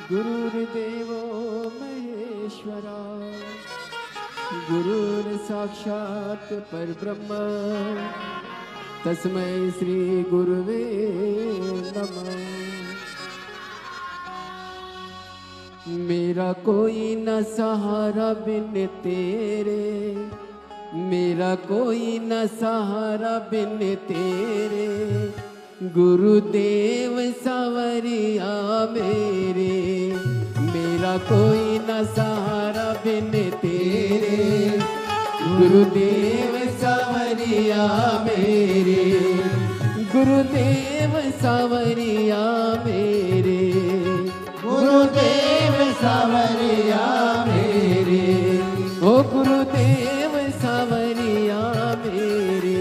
गुरुर्देवो महेश्वरा गुरुर्साक्षात् परब्रह्म तस्मै श्री गुरुवे नमः। मेरा कोई न सहारा बिन तेरे, मेरा कोई न सहारा बिन तेरे, गुरुदेव सावरिया मेरे। मेरा कोई न सहारा बिन तेरे, गुरुदेव सावरिया मेरे। गुरुदेव सावरिया मेरे, गुरुदेव सावरिया मेरे। ओ गुरुदेव सावरिया मेरे,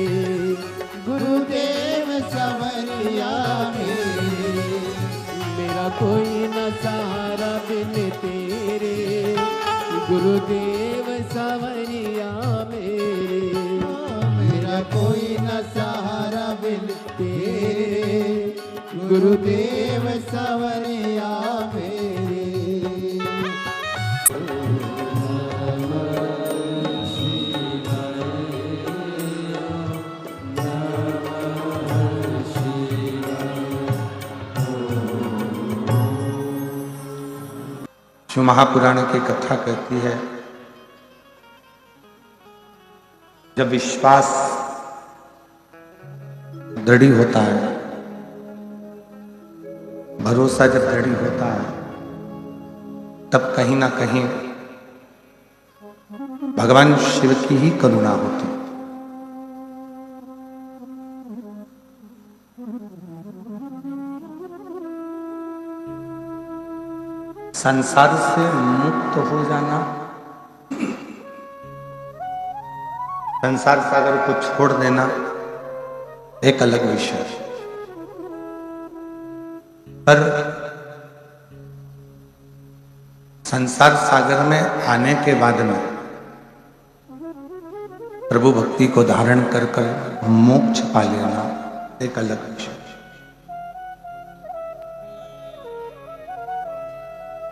गुरुदेव सावरिया मेरे। मेरा कोई न सहारा बिन तेरे, गुरुदेव सावरिया मेरे। मेरा कोई न सहारा बिन तेरे, गुरुदेव सावरिया मेरे। जो महापुराण की कथा कहती है, जब विश्वास दृढ़ होता है, भरोसा जब दृढ़ होता है, तब कहीं ना कहीं भगवान शिव की ही करुणा होती है। संसार से मुक्त हो जाना, संसार सागर को छोड़ देना एक अलग विषय है। पर संसार सागर में आने के बाद में प्रभु भक्ति को धारण कर कर मोक्ष पा लेना एक अलग विषय।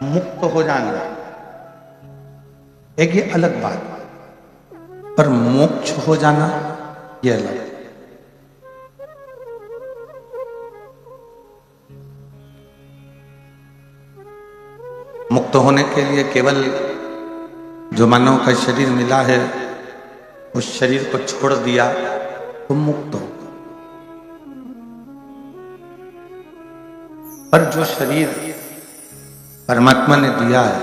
मुक्त हो जाना एक ये अलग बात, पर मोक्ष हो जाना ये अलग। मुक्त होने के लिए केवल जो मानव का शरीर मिला है उस शरीर को छोड़ दिया तो मुक्त हो। पर जो शरीर परमात्मा ने दिया है,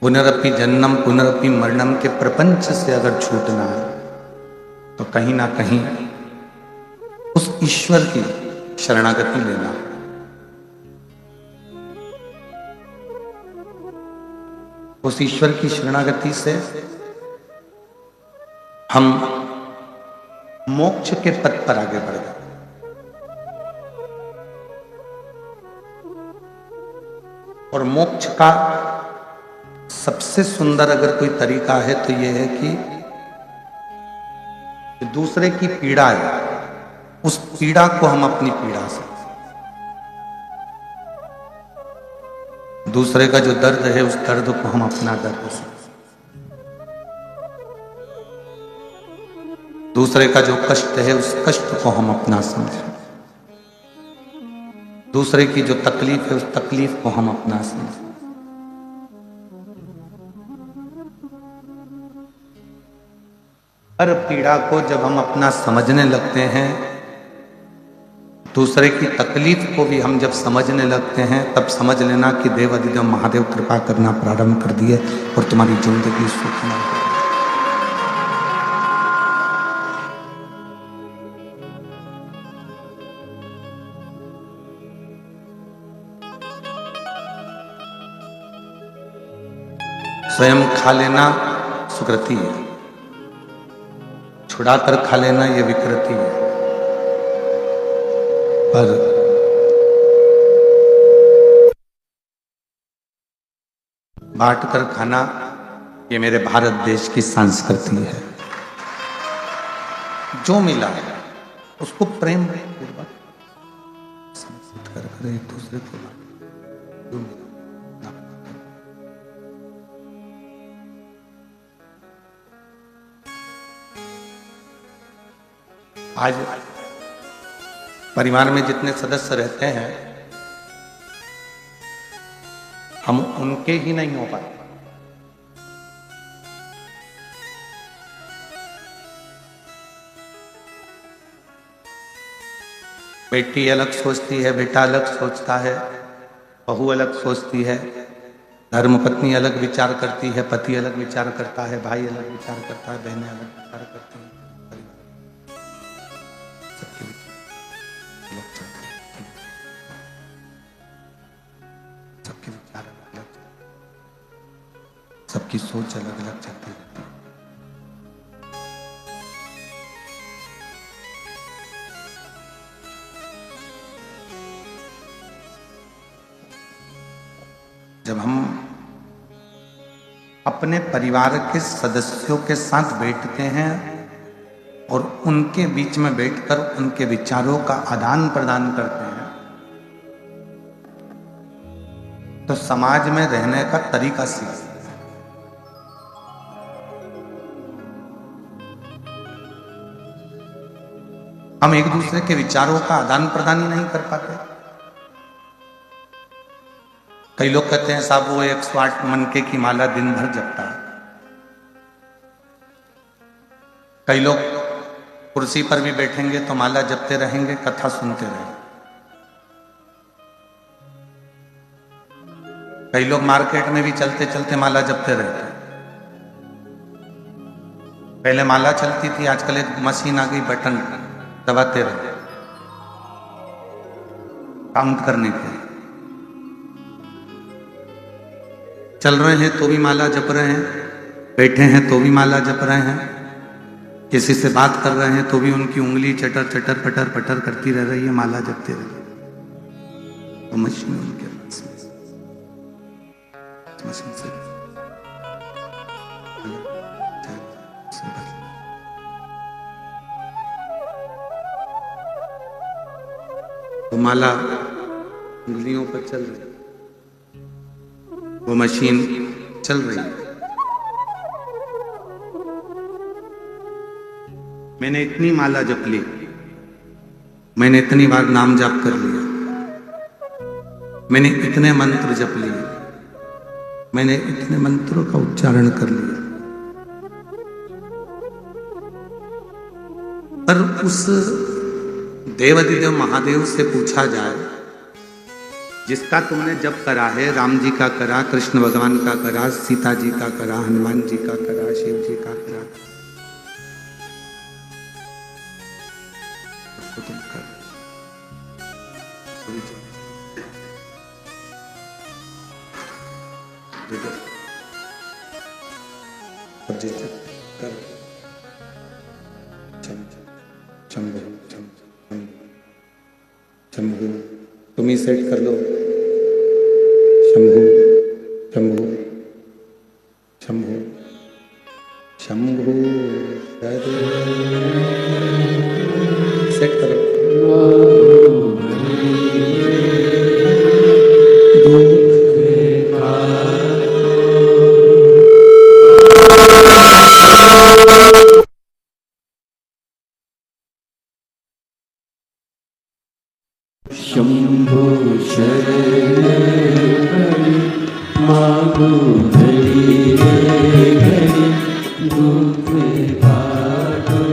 पुनरपि जन्मम पुनरपि मरणम के प्रपंच से अगर छूटना है तो कहीं ना कहीं उस ईश्वर की शरणागति लेना है। उस ईश्वर की शरणागति से हम मोक्ष के पथ पर आगे बढ़ गए। और मोक्ष का सबसे सुंदर अगर कोई तरीका है तो यह है कि दूसरे की पीड़ा है, उस पीड़ा को हम अपनी पीड़ा से, दूसरे का जो दर्द है उस दर्द को हम अपना दर्द से, दूसरे का जो कष्ट है उस कष्ट को हम अपना समझें, दूसरे की जो तकलीफ है उस तकलीफ को हम अपना समझें। हर पीड़ा को जब हम अपना समझने लगते हैं, दूसरे की तकलीफ को भी हम जब समझने लगते हैं, तब समझ लेना कि देवाधिदेव महादेव कृपा करना प्रारंभ कर दिए और तुम्हारी जिंदगी सुखमय हो। स्वयं खा लेना सुकृति है, छुड़ाकर खा लेना यह विकृति है। पर बांट कर खाना ये मेरे भारत देश की संस्कृति है। जो मिला है उसको प्रेम पूर्वक समर्पित कर एक दूसरे को। आज परिवार में जितने सदस्य रहते हैं हम उनके ही नहीं हो पाते। बेटी अलग सोचती है, बेटा अलग सोचता है, बहू अलग सोचती है, धर्मपत्नी अलग विचार करती है, पति अलग विचार करता है, भाई अलग विचार करता है, बहनें अलग विचार करती हैं। सबके विचार अलग चलते हैं, सबके विचार अलग अलग चलते हैं, सबकी सोच अलग अलग चलती रहती है। जब हम अपने परिवार के सदस्यों के साथ बैठते हैं और उनके बीच में बैठकर उनके विचारों का आदान प्रदान करते हैं तो समाज में रहने का तरीका सीखते हैं। हम एक दूसरे के विचारों का आदान प्रदान ही नहीं कर पाते। कई लोग कहते हैं साहब वो 108 मनके की माला दिन भर जपता है। कई लोग कुर्सी पर भी बैठेंगे तो माला जपते रहेंगे, कथा सुनते रहेंगे। कई लोग मार्केट में भी चलते चलते माला जपते रहते हैं। पहले माला चलती थी, आजकल एक मशीन आ गई, बटन दबाते रहे काउंट करने के। चल रहे हैं तो भी माला जप रहे हैं, बैठे हैं तो भी माला जप रहे हैं, किसी से बात कर रहे हैं तो भी उनकी उंगली चटर चटर पटर पटर करती रह रही है, माला जपते रहे। तो मशीन उनके मशीन से तो माला उंगलियों पर चल रही, वो मशीन चल रही है। मैंने इतनी माला जप ली, मैंने इतनी बार नाम जाप कर लिया, मैंने इतने मंत्र जप लिए, मैंने इतने मंत्रों का उच्चारण कर लिया, पर उस देवाधिदेव महादेव से पूछा जाए जिसका तुमने जप करा है, राम जी का करा, कृष्ण भगवान का करा, सीता जी का करा, हनुमान जी का करा, शिव जी का करा, तो तुम कर शंभु तुम ही सेट कर लो। शंभु शंभु शंभु शंभु सेट करो। शंभो शरण मागो धरी घड़ी दुख काटो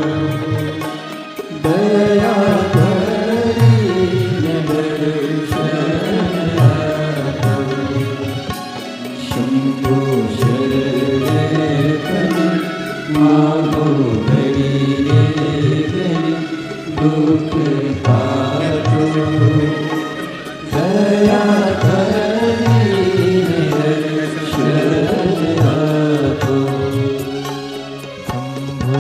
दया करी शंभो शरण मागो धरी घड़ी दुख काटो दया शंभो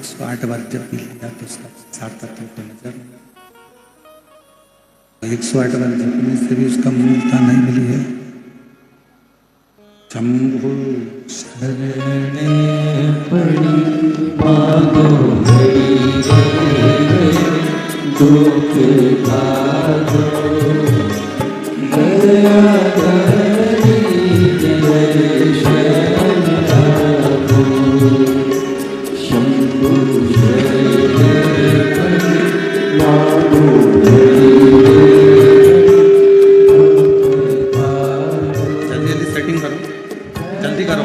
108 बार जब भी लिया तो उसका सार्थक तुमको नजर नहीं। 108 बार जपने से भी उसका मूलता नहीं मिली है। शंभु शरणे पड़ी मांगो मेरी दुख काटो दया करी दर्शन आपो शंभु शरणे पड़ी मांगो जल्दी सेटिंग करो, जल्दी करो।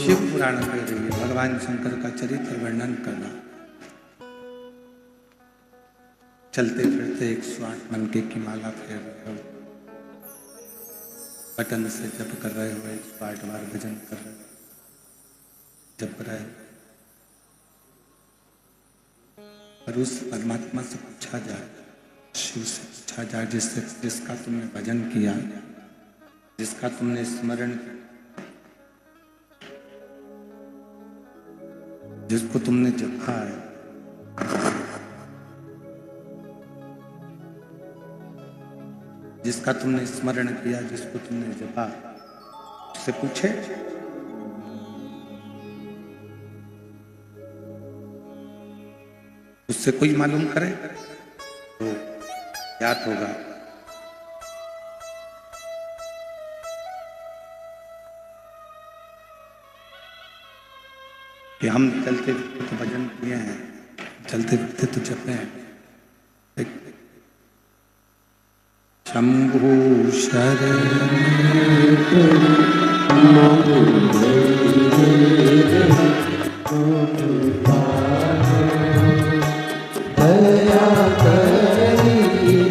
शिव पुराण कह रही है भगवान शंकर का चरित्र वर्णन करना। चलते फिरते 108 मनके की माला फेर रहे हो, बटन से जप कर रहे हो, 108 बार भजन कर रहे हो, जप रहे हो। और उस परमात्मा से पूछा जाए, शिव से पूछा जाए जिसका तुमने भजन किया, जिसका तुमने स्मरण किया, जिसको तुमने जपा है, जिसका तुमने स्मरण किया, जिसको तुमने जपा, उससे पूछे। उससे कोई मालूम करे तो याद होगा। कि हम चलते फिरते तो भजन किए हैं, चलते फिरते तो जपे हैं। शंभु शरणे मांगो दया करी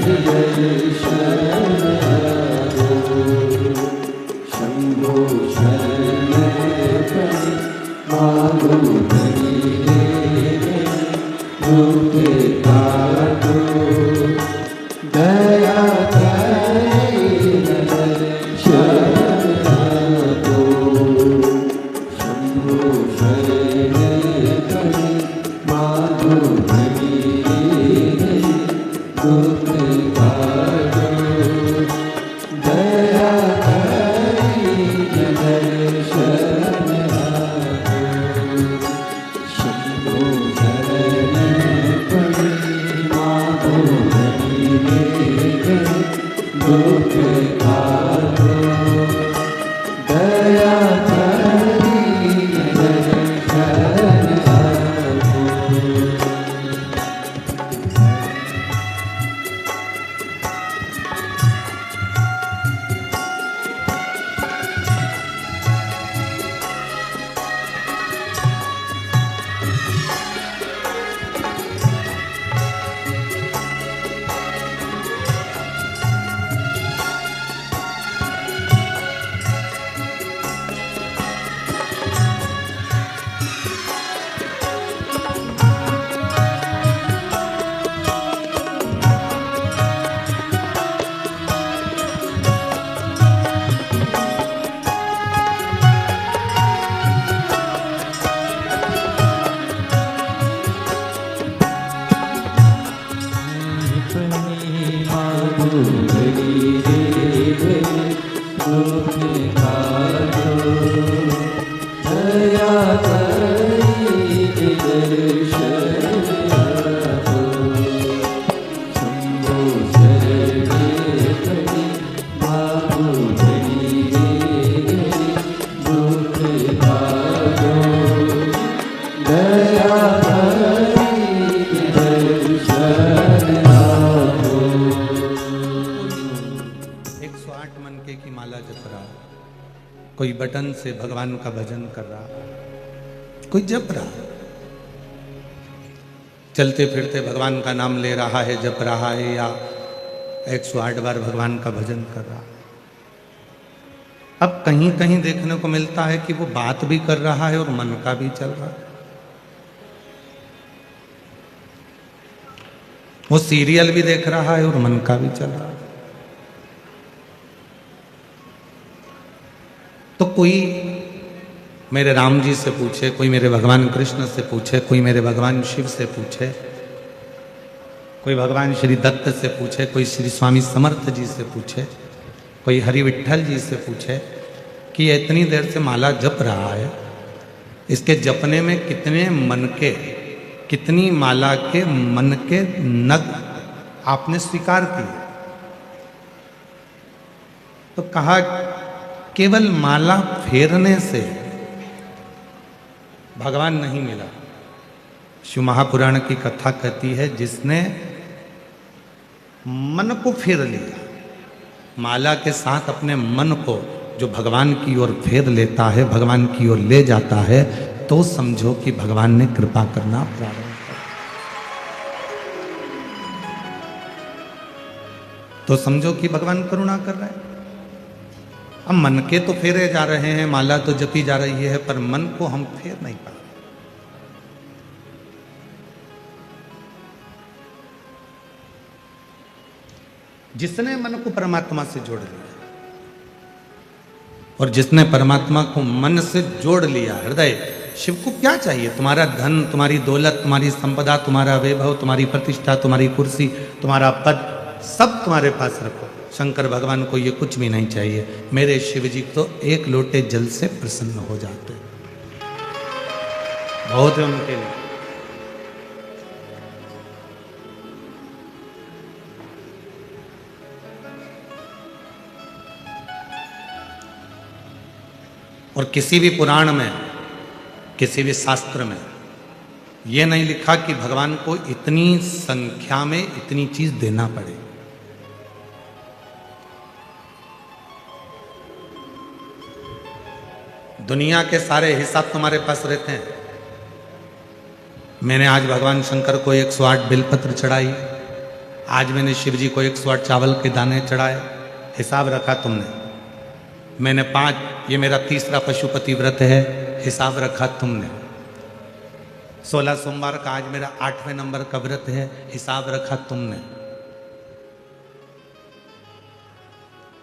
दर्शन आपो शंभु शरणे पड़ी मांगो दुख काटो दया करी दर्शन आपो शंभु शरणे पड़ी मांगो दुख काटो दया करी दर्शन आपो शंभु शरणे पड़ी मांगो दुख काटो दया करी दर्शन आपो। कोई बटन से भगवान का भजन कर रहा, कोई जप रहा, चलते फिरते भगवान का नाम ले रहा है, जप रहा है, या 108 बार भगवान का भजन कर रहा। अब कहीं कहीं देखने को मिलता है कि वो बात भी कर रहा है और मन का भी चल रहा है। वो सीरियल भी देख रहा है और मन का भी चल रहा है। तो कोई मेरे राम जी से पूछे, कोई मेरे भगवान कृष्ण से पूछे, कोई मेरे भगवान शिव से पूछे, कोई भगवान श्री दत्त से पूछे, कोई श्री स्वामी समर्थ जी से पूछे, कोई हरि विट्ठल जी से पूछे कि ये इतनी देर से माला जप रहा है, इसके जपने में कितने मन के, कितनी माला के मन के नग आपने स्वीकार किए? तो कहा केवल माला फेरने से भगवान नहीं मिला। शिव महापुराण की कथा कहती है जिसने मन को फेर लिया, माला के साथ अपने मन को जो भगवान की ओर फेर लेता है, भगवान की ओर ले जाता है, तो समझो कि भगवान ने कृपा करना प्रारंभ कर, तो समझो कि भगवान करुणा कर रहे हैं। अब मन के तो फेरे जा रहे हैं, माला तो जपी जा रही है, पर मन को हम फेर नहीं पा रहे। जिसने मन को परमात्मा से जोड़ लिया, और जिसने परमात्मा को मन से जोड़ लिया, हृदय, शिव को क्या चाहिए? तुम्हारा धन, तुम्हारी दौलत, तुम्हारी संपदा, तुम्हारा वैभव, तुम्हारी प्रतिष्ठा, तुम्हारी कुर्सी, तुम्हारा पद, सब तुम्हारे पास रखो। शंकर भगवान को ये कुछ भी नहीं चाहिए। मेरे शिव जी तो एक लोटे जल से प्रसन्न हो जाते, बहुत है उनके लिए। और किसी भी पुराण में, किसी भी शास्त्र में यह नहीं लिखा कि भगवान को इतनी संख्या में इतनी चीज देना पड़े। दुनिया के सारे हिसाब तुम्हारे पास रहते हैं। मैंने आज भगवान शंकर को 108 बेलपत्र चढ़ाई, आज मैंने शिव जी को 108 चावल के दाने चढ़ाए, हिसाब रखा तुमने। मैंने 5, ये मेरा तीसरा पशुपति व्रत है, हिसाब रखा तुमने। 16 सोमवार का आज मेरा 8वें नंबर का व्रत है, हिसाब रखा तुमने।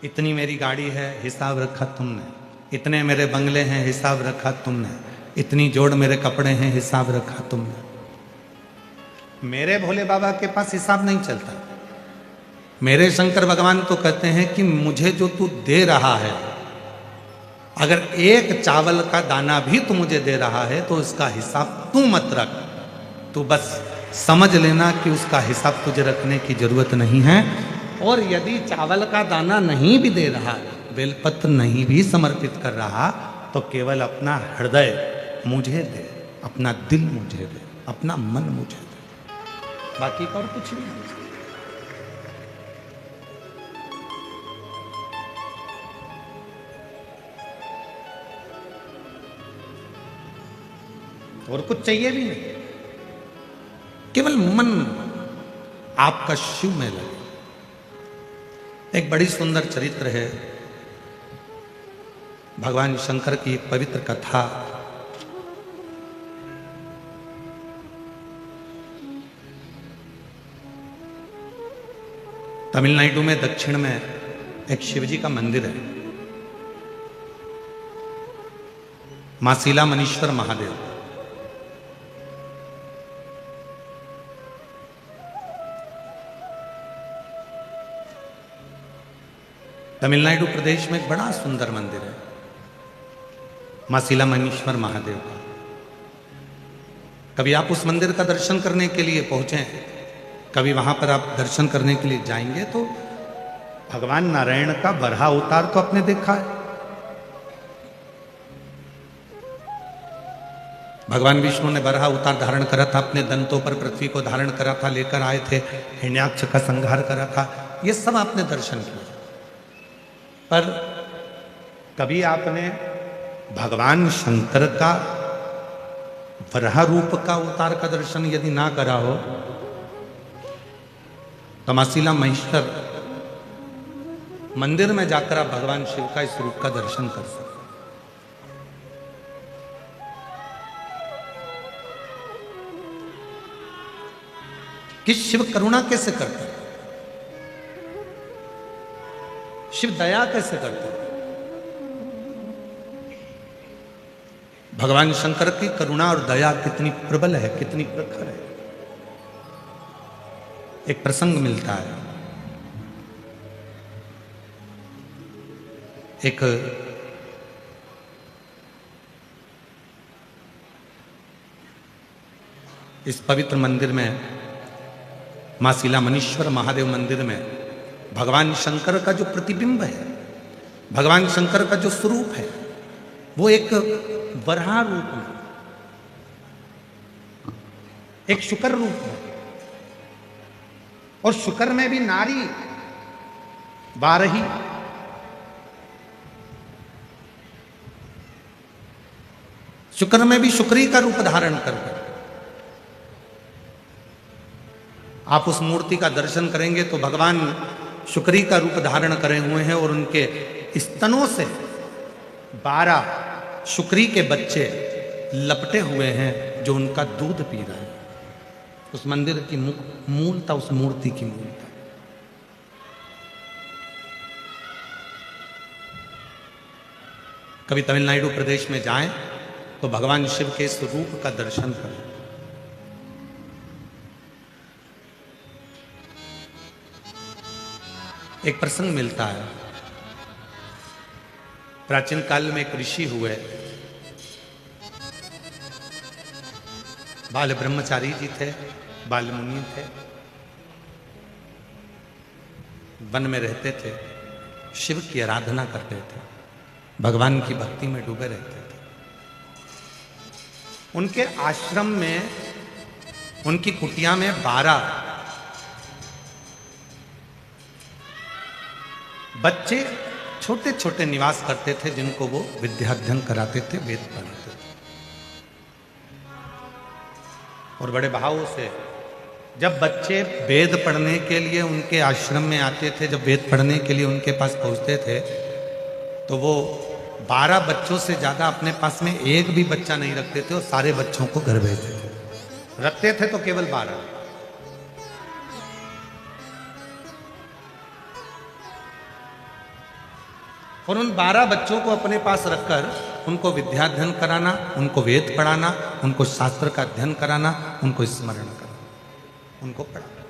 इतनी मेरी गाड़ी है, हिसाब रखा तुमने। इतने मेरे बंगले हैं, हिसाब रखा तुमने। इतनी जोड़ मेरे कपड़े हैं, हिसाब रखा तुमने। मेरे भोले बाबा के पास हिसाब नहीं चलता। मेरे शंकर भगवान तो कहते हैं कि मुझे जो तू दे रहा है, अगर एक चावल का दाना भी तू मुझे दे रहा है तो उसका हिसाब तू मत रख, तू बस समझ लेना कि उसका हिसाब तुझे रखने की जरूरत नहीं है। और यदि चावल का दाना नहीं भी दे रहा, बेलपत्र नहीं भी समर्पित कर रहा, तो केवल अपना हृदय मुझे दे, अपना दिल मुझे दे, अपना मन मुझे दे, बाकी का और कुछ भी नहीं। और कुछ चाहिए भी नहीं, केवल मन आपका शिव में लगे। एक बड़ी सुंदर चरित्र है भगवान शंकर की, एक पवित्र कथा। तमिलनाडु में दक्षिण में एक शिवजी का मंदिर है, मासीला मनीश्वर महादेव। तमिलनाडु प्रदेश में एक बड़ा सुंदर मंदिर है, मासीला मनीश्वर महादेव का। कभी आप उस मंदिर का दर्शन करने के लिए पहुंचे, कभी वहां पर आप दर्शन करने के लिए जाएंगे तो भगवान नारायण का बरहा अवतार तो आपने देखा है। भगवान विष्णु ने बरहा अवतार धारण करा था, अपने दंतों पर पृथ्वी को धारण करा था, लेकर आए थे, हिरण्याक्ष का संहार करा था, ये सब आपने दर्शन किया। पर कभी आपने भगवान शंकर का वराह रूप का अवतार का दर्शन यदि ना करा हो तो मासीला महेश्वर मंदिर में जाकर आप भगवान शिव का इस रूप का दर्शन कर सकते। कि शिव करुणा कैसे करते हैं, शिव दया कैसे करते हैं। भगवान शंकर की करुणा और दया कितनी प्रबल है, कितनी प्रखर है। एक प्रसंग मिलता है, एक इस पवित्र मंदिर में मां शिलामणीश्वर महादेव मंदिर में भगवान शंकर का जो प्रतिबिंब है, भगवान शंकर का जो स्वरूप है, वो एक वराह रूप में, एक शुकर रूप में, और शुकर में भी नारी बारही, शुक्र में भी शुक्री का रूप धारण करके आप उस मूर्ति का दर्शन करेंगे तो भगवान शुक्री का रूप धारण करे हुए हैं और उनके स्तनों से 12 शुक्री के बच्चे लपटे हुए हैं जो उनका दूध पी रहे हैं। उस मंदिर की मूलता, उस मूर्ति की मूलता। कभी तमिलनाडु प्रदेश में जाएं तो भगवान शिव के इस रूप का दर्शन करें। एक प्रसंग मिलता है, प्राचीन काल में एक ऋषि हुए, बाल ब्रह्मचारी जी थे, बाल मुनि थे, वन में रहते थे, शिव की आराधना करते थे, भगवान की भक्ति में डूबे रहते थे। उनके आश्रम में, उनकी कुटिया में 12 बच्चे छोटे छोटे निवास करते थे जिनको वो विद्याध्ययन कराते थे, वेद पढ़ाते थे। और बड़े भाव से जब बच्चे वेद पढ़ने के लिए उनके आश्रम में आते थे, जब वेद पढ़ने के लिए उनके पास पहुंचते थे तो वो 12 बच्चों से ज्यादा अपने पास में एक भी बच्चा नहीं रखते थे और सारे बच्चों को घर भेजते थे। रखते थे तो केवल 12। और उन 12 बच्चों को अपने पास रखकर उनको विद्याध्ययन कराना, उनको वेद पढ़ाना, उनको शास्त्र का अध्ययन कराना, उनको स्मरण कराना, उनको पढ़ाना।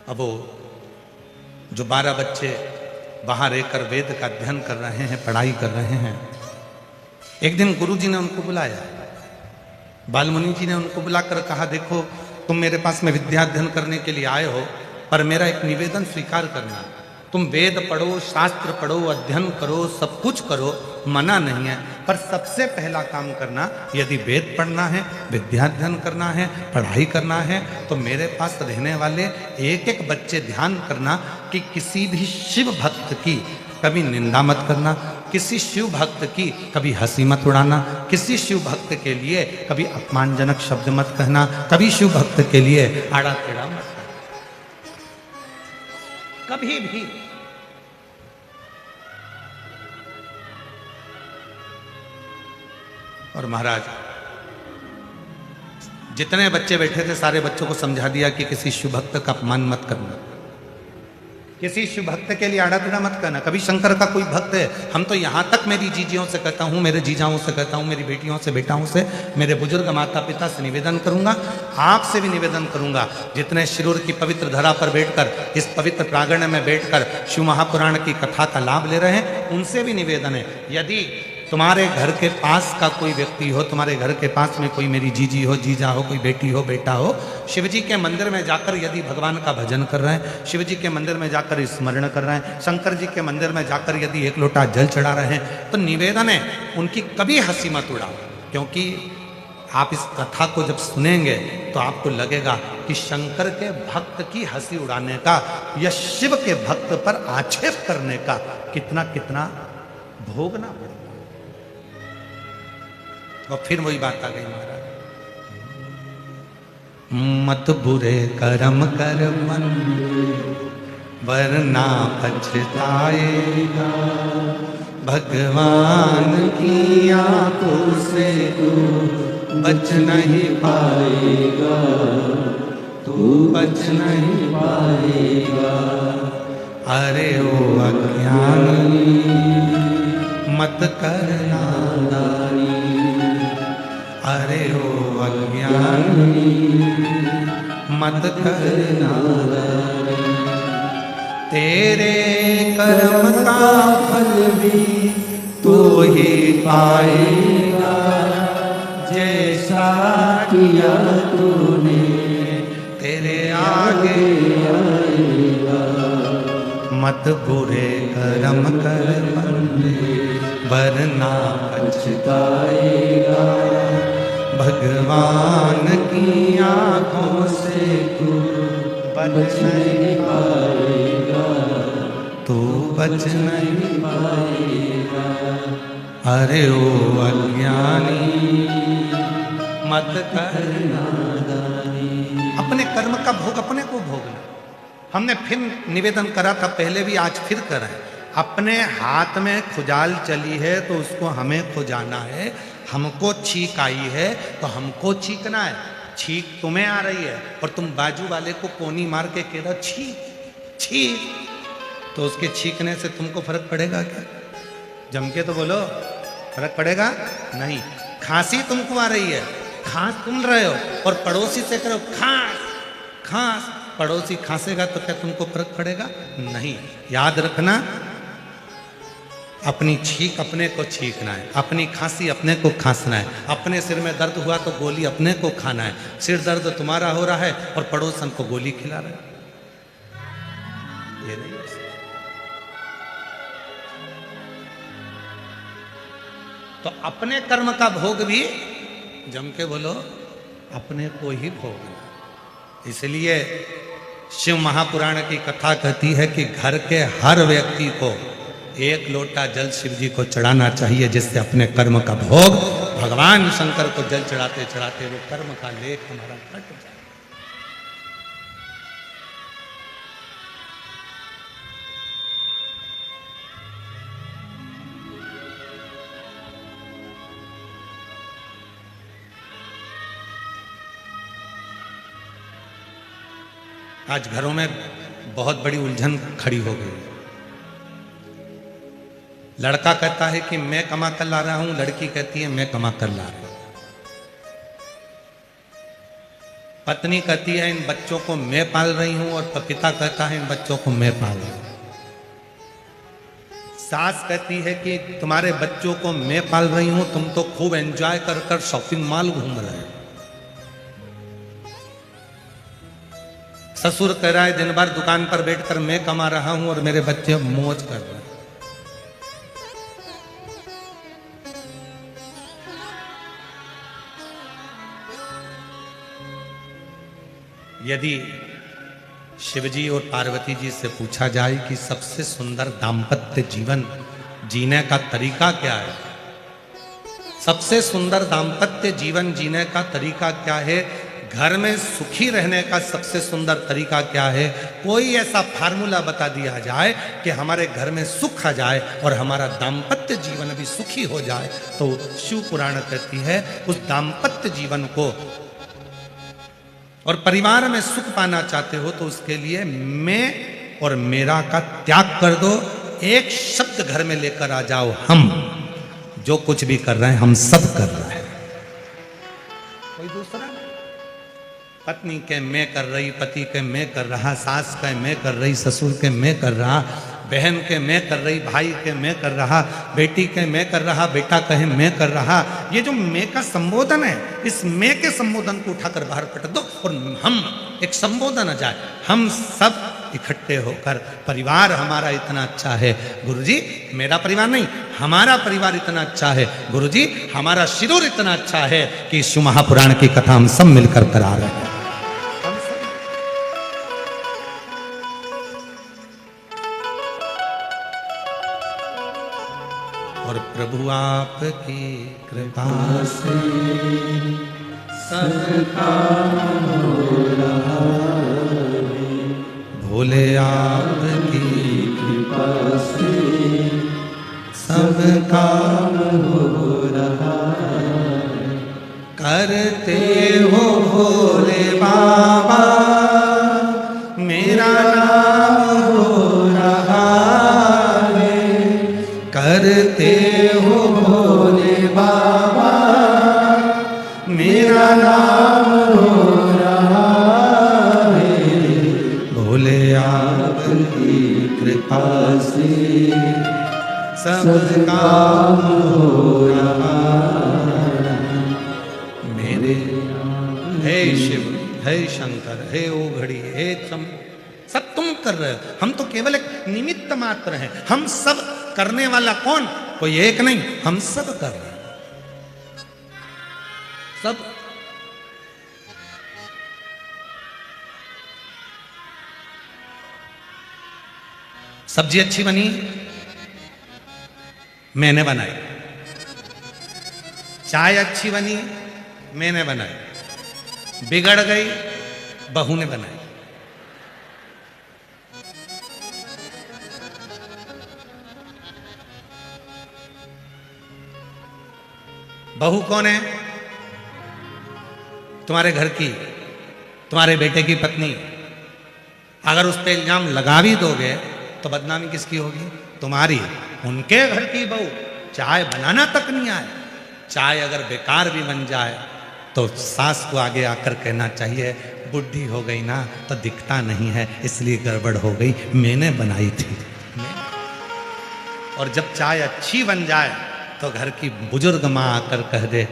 अब वो जो 12 बच्चे वहां रहकर वेद का अध्ययन कर रहे हैं, पढ़ाई कर रहे हैं, एक दिन गुरुजी ने उनको बुलाया, बालमुनि जी ने उनको बुलाकर कहा, देखो तुम मेरे पास में विद्याध्ययन करने के लिए आए हो, पर मेरा एक निवेदन स्वीकार करना। तुम वेद पढ़ो, शास्त्र पढ़ो, अध्ययन करो, सब कुछ करो, मना नहीं है, पर सबसे पहला काम करना, यदि वेद पढ़ना है, विद्याध्ययन करना है, पढ़ाई करना है, तो मेरे पास रहने वाले एक एक बच्चे ध्यान करना कि किसी भी शिव भक्त की कभी निंदा मत करना, किसी शिव भक्त की कभी हंसी मत उड़ाना, किसी शिव भक्त के लिए कभी अपमानजनक शब्द मत कहना, कभी शिव भक्त के लिए आड़ा टेढ़ा मत करना, कभी भी। और महाराज जितने बच्चे बैठे थे सारे बच्चों को समझा दिया कि किसी शिव भक्त का अपमान मत करना, किसी शिव भक्त के लिए आड़ा टेढ़ा मत करना। कभी शंकर का कोई भक्त है, हम तो यहां तक मेरी जीजियों से कहता हूं, मेरे जीजाओं से कहता हूं, मेरी बेटियों से, बेटाओं से, मेरे बुजुर्ग माता पिता से निवेदन करूंगा, आपसे भी निवेदन करूंगा, जितने शिरूर की पवित्र धरा पर बैठकर, इस पवित्र प्रांगण में बैठकर शिव महापुराण की कथा का लाभ ले रहे हैं, उनसे भी निवेदन है, यदि तुम्हारे घर के पास का कोई व्यक्ति हो, तुम्हारे घर के पास में कोई मेरी जीजी हो, जीजा हो, कोई बेटी हो, बेटा हो, शिवजी के मंदिर में जाकर यदि भगवान का भजन कर रहे हैं, शिवजी के मंदिर में जाकर स्मरण कर रहे हैं, शंकर जी के मंदिर में जाकर यदि एक लोटा जल चढ़ा रहे हैं, तो निवेदन है उनकी कभी हंसी मत उड़ाओ, क्योंकि आप इस कथा को जब सुनेंगे तो आपको लगेगा कि शंकर के भक्त की हंसी उड़ाने का या शिव के भक्त पर आक्षेप करने का कितना कितना भोगना पड़ेगा। और फिर वही बात आ गई महाराज, मत बुरे कर्म कर मन वरना पछताएगा, भगवान की आंखों से तू बच नहीं पाएगा, तू बच नहीं पाएगा। अरे ओ अज्ञानी मत करना दानी, अरे ओ अज्ञानी मत करना दानी, तेरे कर्म का फल भी तू ही पाएगा, जैसा किया तूने तेरे आगे आएगा। मत बुरे कर्म कर बंदे वरना पछताएगा, भगवान की आंखों से तू बच नहीं पाएगा, तू बच नहीं पाएगा। अरे ओ अज्ञानी मत करना दानी। अपने कर्म का भोग अपने को भोगना। हमने फिर निवेदन करा था पहले भी, आज फिर करें। अपने हाथ में खुजाल चली है तो उसको हमें खुजाना है। हमको छींक आई है तो हमको छींकना है। छींक तुम्हें आ रही है और तुम बाजू वाले को कोनी मार के कह रहे हो छींक छींक, तो उसके छींकने से तुमको फर्क पड़ेगा क्या? जम के तो बोलो, फर्क पड़ेगा नहीं। खांसी तुमको आ रही है, खांस तुम रहे हो और पड़ोसी से करो खांस खांस, पड़ोसी खांसेगा तो क्या तुमको फर्क पड़ेगा? नहीं। याद रखना, अपनी छींक अपने को छींकना है, अपनी खांसी अपने को खांसना है, अपने सिर में दर्द हुआ तो गोली अपने को खाना है। सिर दर्द तुम्हारा हो रहा है और पड़ोसन को गोली खिला रहे है, ये नहीं है। तो अपने कर्म का भोग भी जम के बोलो अपने को ही भोगना। इसलिए शिव महापुराण की कथा कहती है कि घर के हर व्यक्ति को एक लोटा जल शिव जी को चढ़ाना चाहिए, जिससे अपने कर्म का भोग भगवान शंकर को जल चढ़ाते चढ़ाते वो कर्म का लेख हमारा कट जाए। आज घरों में बहुत बड़ी उलझन खड़ी हो गई। लड़का कहता है कि मैं कमा कर ला रहा हूं, लड़की कहती है मैं कमा कर ला रहा हूं। पत्नी कहती है इन बच्चों को मैं पाल रही हूं, और पिता कहता है इन बच्चों को मैं पाल रहा हूं। सास कहती है कि तुम्हारे बच्चों को मैं पाल रही हूं, तुम तो खूब एंजॉय कर कर शॉपिंग मॉल घूम रहे हो। ससुर कह रहा है दिन भर दुकान पर बैठकर मैं कमा रहा हूं और मेरे बच्चे मौज कर रहे हैं। यदि शिवजी और पार्वती जी से पूछा जाए कि सबसे सुंदर दाम्पत्य जीवन जीने का तरीका क्या है, सबसे सुंदर दाम्पत्य जीवन जीने का तरीका क्या है, घर में सुखी रहने का सबसे सुंदर तरीका क्या है, कोई ऐसा फार्मूला बता दिया जाए कि हमारे घर में सुख आ जाए और हमारा दाम्पत्य जीवन भी सुखी हो जाए, तो शिव पुराण कहती है उस दाम्पत्य जीवन को और परिवार में सुख पाना चाहते हो तो उसके लिए मैं और मेरा का त्याग कर दो। एक शब्द घर में लेकर आ जाओ, हम जो कुछ भी कर रहे हैं हम सब कर रहे हैं, कोई दूसरा नहीं। पत्नी के मैं कर रही, पति के मैं कर रहा, सास के मैं कर रही, ससुर के मैं कर रहा, बहन के मैं कर रही, भाई के मैं कर रहा, बेटी के मैं कर रहा, बेटा कहे मैं कर रहा। ये जो मैं का संबोधन है, इस मैं के संबोधन को उठाकर बाहर पटक दो और हम एक संबोधन आ जाए, हम सब इकट्ठे होकर परिवार हमारा इतना अच्छा है गुरुजी, मेरा परिवार नहीं, हमारा परिवार इतना अच्छा है गुरुजी, हमारा शिविर इतना अच्छा है कि शिव महापुराण की कथा हम सब मिलकर करा रहे हैं। और प्रभु आपकी कृपा से सबका हो रहा भोले आपकी कृपा से सबका हो रहा करते हो भोले बाबा, मेरा नाम हो रहा है। करते हो भोले बाबा, मेरा नाम हो रहा है। भोले आपकी कृपा से सब काम हो रहा है। मेरे हे शिव, हे शंकर, हे ओघड़ी, हे सब तुम कर रहे हो, हम तो केवल एक निमित्त मात्र हैं। हम सब करने वाला कौन? कोई एक नहीं, हम सब कर रहे हैं, सब। सब्जी अच्छी बनी, मैंने बनाई। चाय अच्छी बनी, मैंने बनाई। बिगड़ गई, बहू ने बनाई। बहू कौन है? तुम्हारे घर की, तुम्हारे बेटे की पत्नी। अगर उस पर इल्जाम लगा भी दोगे तो बदनामी किसकी होगी? तुम्हारी। उनके घर की बहू चाय बनाना तक नहीं आए, चाय अगर बेकार भी बन जाए तो सास को आगे आकर कहना चाहिए, बुढ़ी हो गई ना तो दिखता नहीं है, इसलिए गड़बड़ हो गई, मैंने बनाई थी। और जब चाय अच्छी बन जाए तो घर की बुजुर्ग माँ आकर कह दे,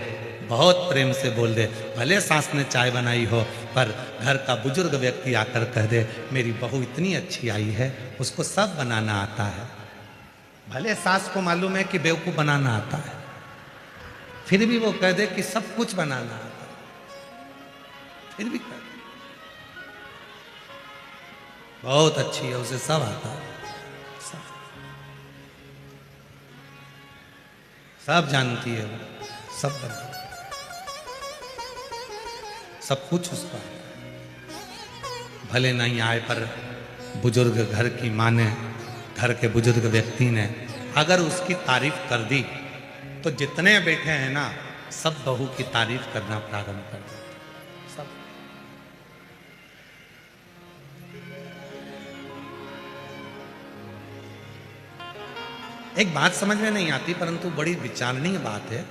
बहुत प्रेम से बोल दे, भले सास ने चाय बनाई हो पर घर का बुजुर्ग व्यक्ति आकर कह दे, मेरी बहू इतनी अच्छी आई है, उसको सब बनाना आता है। भले सास को मालूम है कि बेवकूफ बनाना आता है, फिर भी वो कह दे कि सब कुछ बनाना आता है, फिर भी कह दे बहुत अच्छी है, उसे सब आता है, सब जानती है वो, सब बनती है, सब कुछ उसका है। भले नहीं आए पर बुजुर्ग घर की माँ ने, घर के बुजुर्ग व्यक्ति ने अगर उसकी तारीफ कर दी तो जितने बैठे हैं ना सब बहू की तारीफ करना प्रारंभ कर देते सब। एक बात समझ में नहीं आती परंतु बड़ी विचारणीय बात है।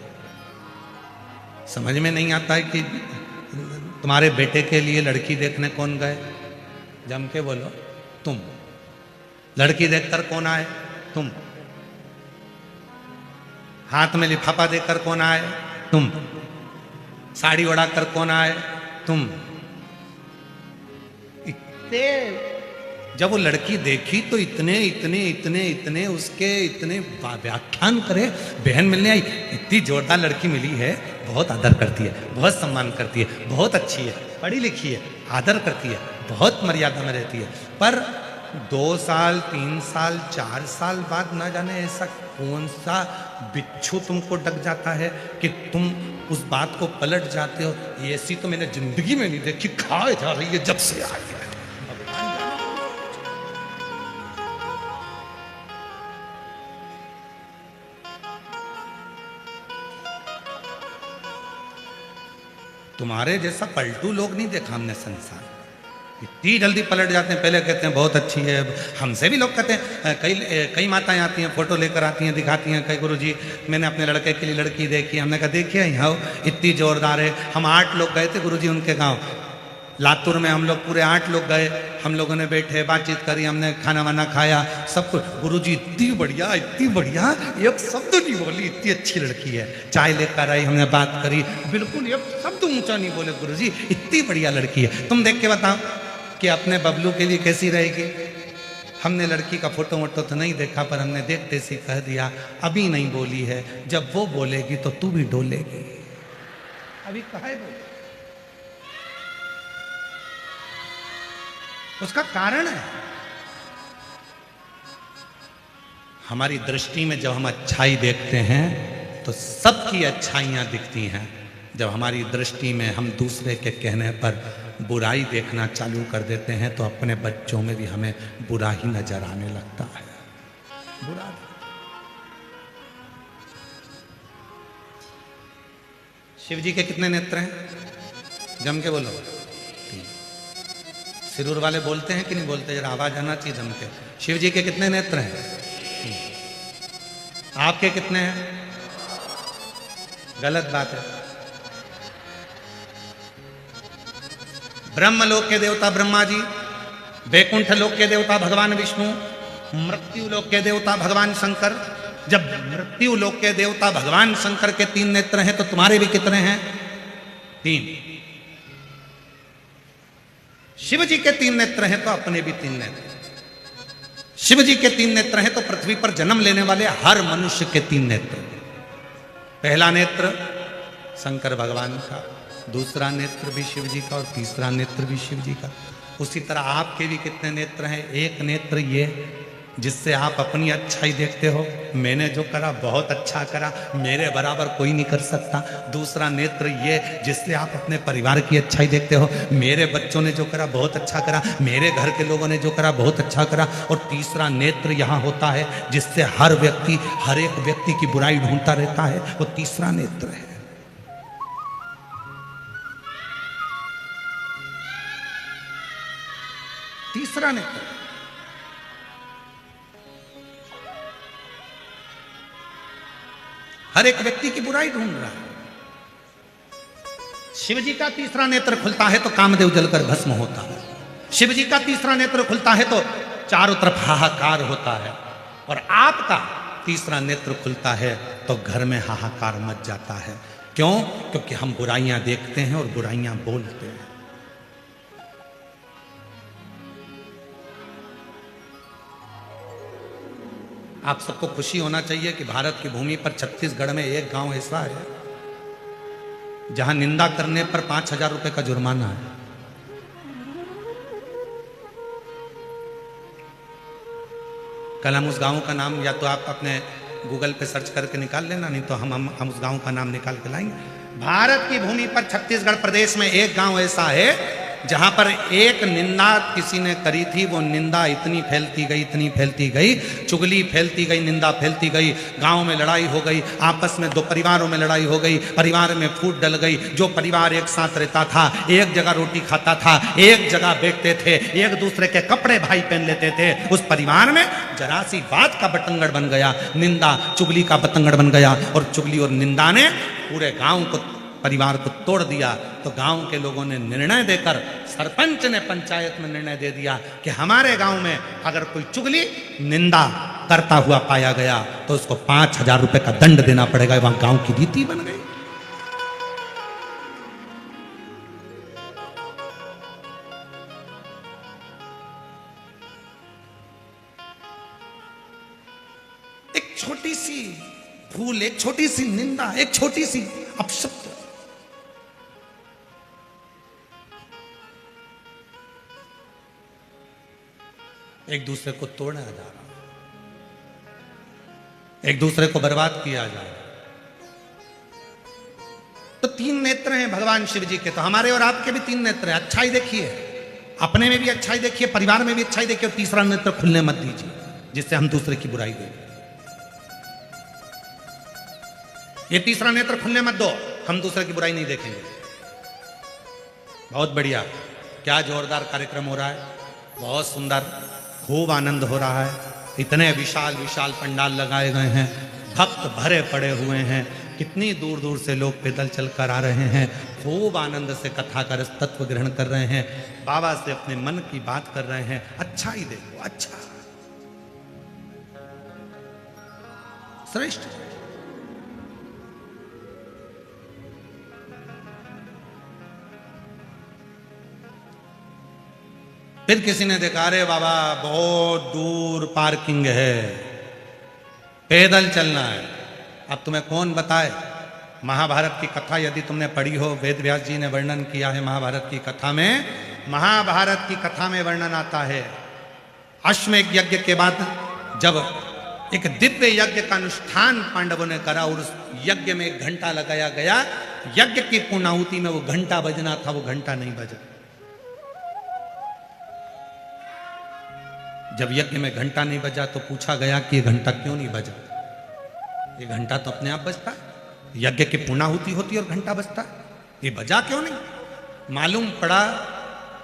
समझ में नहीं आता है कि तुम्हारे बेटे के लिए लड़की देखने कौन गए? जम के बोलो, तुम। लड़की देखकर कौन आए? तुम। हाथ में लिफाफा देकर कौन आए? तुम। साड़ी ओढ़ाकर कौन आए? तुम। इतने जब वो लड़की देखी तो इतने इतने इतने इतने उसके इतने व्याख्यान करे। बहन मिलने आई, इतनी जोरदार लड़की मिली है, बहुत आदर करती है, बहुत सम्मान करती है, बहुत अच्छी है, पढ़ी लिखी है, आदर करती है, बहुत मर्यादा में रहती है। पर 2 साल 3 साल 4 साल बाद ना जाने ऐसा कौन सा बिच्छू तुमको डक जाता है कि तुम उस बात को पलट जाते हो। ऐसी तो मैंने जिंदगी में नहीं देखी, खाए जा रही है जब से आई है। तुम्हारे जैसा पलटू लोग नहीं देखा हमने संसार। इतनी जल्दी पलट जाते हैं, पहले कहते हैं बहुत अच्छी है, हमसे भी लोग कहते हैं, कई माताएं आती हैं, फोटो लेकर आती हैं, दिखाती हैं, कई गुरुजी मैंने अपने लड़के के लिए लड़की देखी। हमने कहा देखिए यहाँ इतनी जोरदार है। हम 8 लोग गए थे गुरुजी उनके गांव लातूर में, हम लोग पूरे 8 लोग गए, हम लोगों ने बैठे बातचीत करी, हमने खाना वाना खाया, सब कुछ। गुरुजी इतनी बढ़िया, एक शब्द नहीं बोली, इतनी अच्छी लड़की है। चाय लेकर आई, हमने बात करी, बिल्कुल एक शब्द ऊंचा नहीं बोले गुरुजी, इतनी बढ़िया लड़की है। तुम देख के बताओ कि अपने बबलू के लिए कैसी रहेगी। हमने लड़की का फोटो वोटो तो नहीं देखा, पर हमने देखते से कह दिया अभी नहीं बोली है, जब वो बोलेगी तो तू भी डोलेगी। अभी कहा है बोले, उसका कारण है हमारी दृष्टि में जब हम अच्छाई देखते हैं तो सबकी अच्छाइयां दिखती हैं। जब हमारी दृष्टि में हम दूसरे के कहने पर बुराई देखना चालू कर देते हैं तो अपने बच्चों में भी हमें बुरा ही नजर आने लगता है। बुरा शिव जी के कितने नेत्र हैं? जम के बोलो। सिरूर वाले बोलते हैं कि नहीं बोलते? जरा आवाज आना चाहिए जम के। शिव जी के कितने नेत्र हैं? आपके कितने हैं? गलत बात है। ब्रह्मलोक के देवता ब्रह्मा जी, वैकुंठ लोक के देवता भगवान विष्णु, मृत्यु लोक के देवता भगवान शंकर। जब मृत्यु लोक के देवता भगवान शंकर के 3 नेत्र हैं तो तुम्हारे भी कितने हैं? 3। शिव जी के 3 नेत्र हैं तो अपने भी 3 नेत्र। शिव जी के 3 नेत्र हैं तो पृथ्वी पर जन्म लेने वाले हर मनुष्य के 3 नेत्र। पहला नेत्र शंकर भगवान का, दूसरा नेत्र भी शिव जी का और तीसरा नेत्र भी शिव जी का। उसी तरह आपके भी कितने नेत्र हैं? एक नेत्र ये जिससे आप अपनी अच्छाई देखते हो, मैंने जो करा बहुत अच्छा करा, मेरे बराबर कोई नहीं कर सकता। दूसरा नेत्र ये जिससे आप अपने परिवार की अच्छाई देखते हो, मेरे बच्चों ने जो करा बहुत अच्छा करा, मेरे घर के लोगों ने जो करा बहुत अच्छा करा। और तीसरा नेत्र यहाँ होता है जिससे हर व्यक्ति, हर एक व्यक्ति की बुराई ढूंढता रहता है, वो तीसरा नेत्र है। तीसरा नेत्र हर एक व्यक्ति की बुराई ढूंढ रहा है। शिव जी का तीसरा नेत्र खुलता है तो कामदेव जलकर भस्म होता है। शिव जी का तीसरा नेत्र खुलता है तो चारों तरफ हाहाकार होता है। और आपका तीसरा नेत्र खुलता है तो घर में हाहाकार मच जाता है। क्यों? क्योंकि हम बुराइयां देखते हैं और बुराइयां बोलते हैं। आप सबको खुशी होना चाहिए कि भारत की भूमि पर छत्तीसगढ़ में एक गांव ऐसा है जहां निंदा करने पर 5,000 रुपए का जुर्माना है। कल हम उस गांव का नाम, या तो आप अपने गूगल पे सर्च करके निकाल लेना, नहीं तो हम उस गांव का नाम निकाल के लाएंगे। भारत की भूमि पर छत्तीसगढ़ प्रदेश में एक गांव ऐसा है जहां पर एक निंदा किसी ने करी थी। वो निंदा इतनी फैलती गई, इतनी फैलती गई, चुगली फैलती गई, निंदा फैलती गई। गांव में लड़ाई हो गई, आपस में 2 परिवारों में लड़ाई हो गई, परिवार में फूट डल गई। जो परिवार एक साथ रहता था, एक जगह रोटी खाता था, एक जगह बैठते थे, एक दूसरे के कपड़े भाई पहन लेते थे, उस परिवार में जरा सी बात का बतंगड़ बन गया, निंदा चुगली का बतंगड़ बन गया। और चुगली और निंदा ने पूरे गांव को, परिवार को तोड़ दिया। तो गांव के लोगों ने निर्णय देकर, सरपंच ने पंचायत में निर्णय दे दिया कि हमारे गांव में अगर कोई चुगली निंदा करता हुआ पाया गया तो उसको 5,000 रुपए का दंड देना पड़ेगा। वहां गांव की रीति बन गई। एक छोटी सी भूल, एक छोटी सी निंदा, एक छोटी सी अपशब्द, एक दूसरे को तोड़ा जा रहा, एक दूसरे को बर्बाद किया जा रहा। तो 3 नेत्र हैं भगवान शिव जी के, तो हमारे और आपके भी 3 नेत्र हैं। अच्छाई देखिए, अपने में भी अच्छाई देखिए, परिवार में भी अच्छाई देखिए, और तीसरा नेत्र खुलने मत दीजिए जिससे हम दूसरे की बुराई देखें। ये तीसरा नेत्र खुलने मत दो, हम दूसरे की बुराई नहीं देखेंगे। बहुत बढ़िया, क्या जोरदार कार्यक्रम हो रहा है, बहुत सुंदर, खूब आनंद हो रहा है। इतने विशाल विशाल पंडाल लगाए गए हैं, भक्त भरे पड़े हुए हैं, कितनी दूर दूर से लोग पैदल चलकर आ रहे हैं, खूब आनंद से कथा का रस तत्व ग्रहण कर रहे हैं, बाबा से अपने मन की बात कर रहे हैं। अच्छा ही देखो, अच्छा, श्रेष्ठ। फिर किसी ने देखा, अरे बाबा बहुत दूर पार्किंग है, पैदल चलना है। अब तुम्हें कौन बताए? महाभारत की कथा यदि तुमने पढ़ी हो, वेद व्यास जी ने वर्णन किया है महाभारत की कथा में। महाभारत की कथा में वर्णन आता है, अश्वमेध यज्ञ के बाद जब एक दिव्य यज्ञ का अनुष्ठान पांडवों ने करा और उस यज्ञ में एक घंटा लगाया गया, यज्ञ की पूर्णाहुति में वो घंटा बजना था, वो घंटा नहीं बजा। जब यज्ञ में घंटा नहीं बजा तो पूछा गया कि ये घंटा क्यों नहीं बजा? ये घंटा तो अपने आप बजता है, यज्ञ की पूर्णाहुति होती है और घंटा बजता है, ये बजा क्यों नहीं? मालूम पड़ा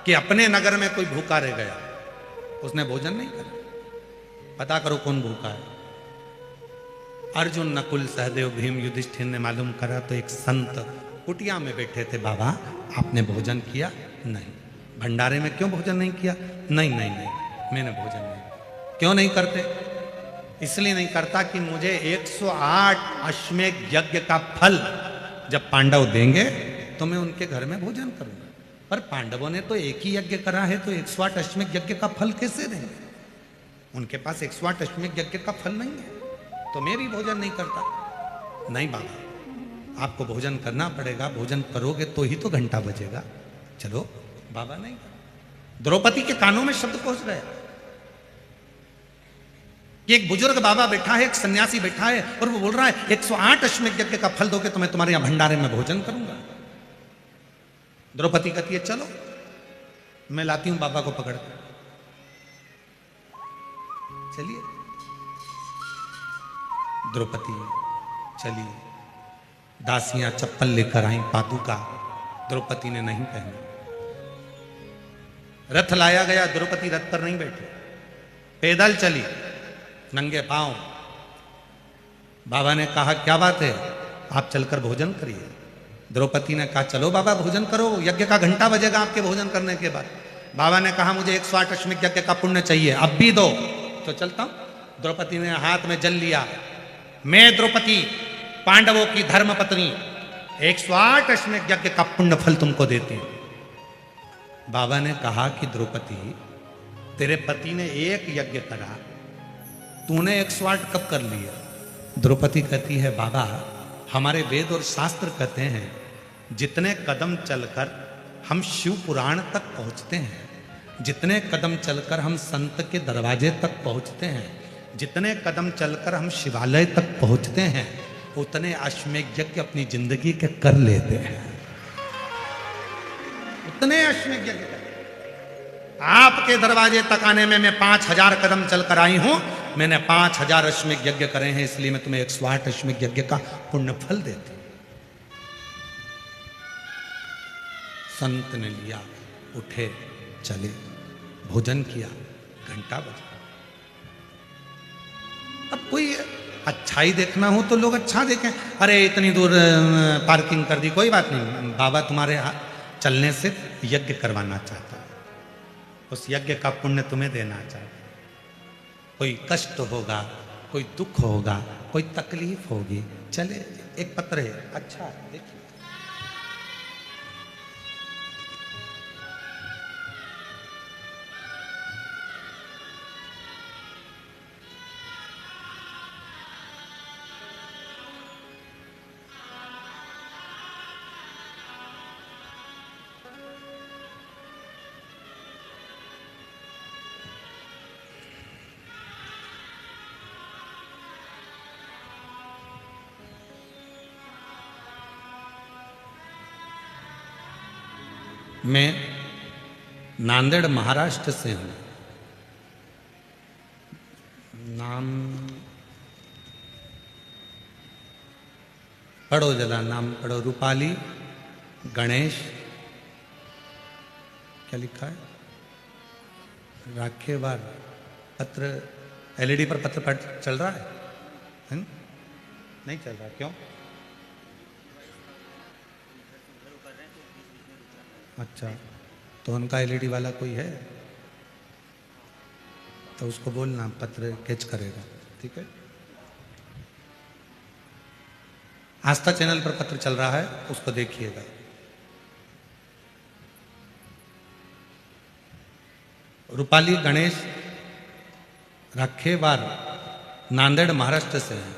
कि अपने नगर में कोई भूखा रह गया, उसने भोजन नहीं करा। पता करो कौन भूखा है। अर्जुन, नकुल, सहदेव, भीम, युधिष्ठिर ने मालूम करा तो एक संत कुटिया में बैठे थे। बाबा आपने भोजन किया? नहीं। भंडारे में क्यों भोजन नहीं किया? नहीं नहीं नहीं, मैंने भोजन नहीं। क्यों नहीं करते? इसलिए नहीं करता कि मुझे 108 अश्वमेध यज्ञ का फल जब पांडव देंगे तो मैं उनके घर में भोजन करूंगा। पर पांडवों ने तो एक ही यज्ञ करा है, तो 108 अश्वमेध यज्ञ का फल कैसे देंगे? उनके पास 108 अश्वमेध यज्ञ का फल नहीं है, तो मैं भी भोजन नहीं करता। नहीं बाबा, आपको भोजन करना पड़ेगा, भोजन करोगे तो ही तो घंटा बजेगा। चलो बाबा नहीं। द्रौपदी के कानों में शब्द पहुंच गया कि एक बुजुर्ग बाबा बैठा है, एक सन्यासी बैठा है और वो बोल रहा है 108 अश्वमेध यज्ञ का फल दोगे तो मैं तुम्हारे यहां भंडारे में भोजन करूंगा। द्रौपदी कहती है चलो मैं लाती हूं बाबा को पकड़ कर। चलिए द्रौपदी चली, दासियां चप्पल लेकर आई, पादुका। द्रौपदी ने नहीं पहनी। रथ लाया गया, द्रौपदी रथ पर नहीं बैठी, पैदल चली नंगे पांव। बाबा ने कहा क्या बात है, आप चलकर भोजन करिए। द्रौपदी ने कहा चलो बाबा भोजन करो, यज्ञ का घंटा बजेगा आपके भोजन करने के बाद। बाबा ने कहा मुझे 108 अश्वमेध यज्ञ का पुण्य चाहिए, अब भी दो। तो चलता हूं। द्रौपदी ने हाथ में जल लिया, मैं द्रौपदी पांडवों की धर्म पत्नी 108 अश्वमेध यज्ञ का पुण्य फल तुमको देती हूं। बाबा ने कहा कि द्रौपदी तेरे पति ने एक यज्ञ करा, तूने 108 कब कर लिया? द्रौपदी कहती है बाबा हमारे वेद और शास्त्र कहते हैं जितने कदम चलकर हम शिव पुराण तक पहुंचते हैं, जितने कदम चलकर हम संत के दरवाजे तक पहुंचते हैं, जितने कदम चलकर हम शिवालय तक पहुंचते हैं, उतने अश्वमेध यज्ञ अपनी जिंदगी के कर लेते हैं। उतने अश्वमेध यज्ञ कर। आपके दरवाजे तक आने में मैं 5000 कदम चलकर आई हूं, मैंने 5000 अश्वमेध यज्ञ करे हैं, इसलिए मैं तुम्हें 108 अश्वमेध यज्ञ का पुण्य फल देती। संत ने लिया, उठे, चले, भोजन किया, घंटा बजा। अब कोई अच्छाई देखना हो तो लोग अच्छा देखें, अरे इतनी दूर पार्किंग कर दी, कोई बात नहीं, बाबा तुम्हारे चलने से यज्ञ करवाना चाहता है, उस यज्ञ का पुण्य तुम्हें देना चाहता है। कोई कष्ट होगा, कोई दुख होगा, कोई तकलीफ होगी, चले एक पत्र है, अच्छा देखिए। मैं नांदेड़ महाराष्ट्र से हूँ। नाम पढ़ो जरा, नाम पढ़ो। रूपाली गणेश, क्या लिखा है? राखेवार। पत्र एलईडी पर पत्र पढ़ चल रहा है? नहीं चल रहा, क्यों? अच्छा, तो उनका एलईडी वाला कोई है तो उसको बोलना, पत्र कैच करेगा, ठीक है। आस्था चैनल पर पत्र चल रहा है, उसको देखिएगा। रूपाली गणेश राखेवार नांदेड़ महाराष्ट्र से हैं।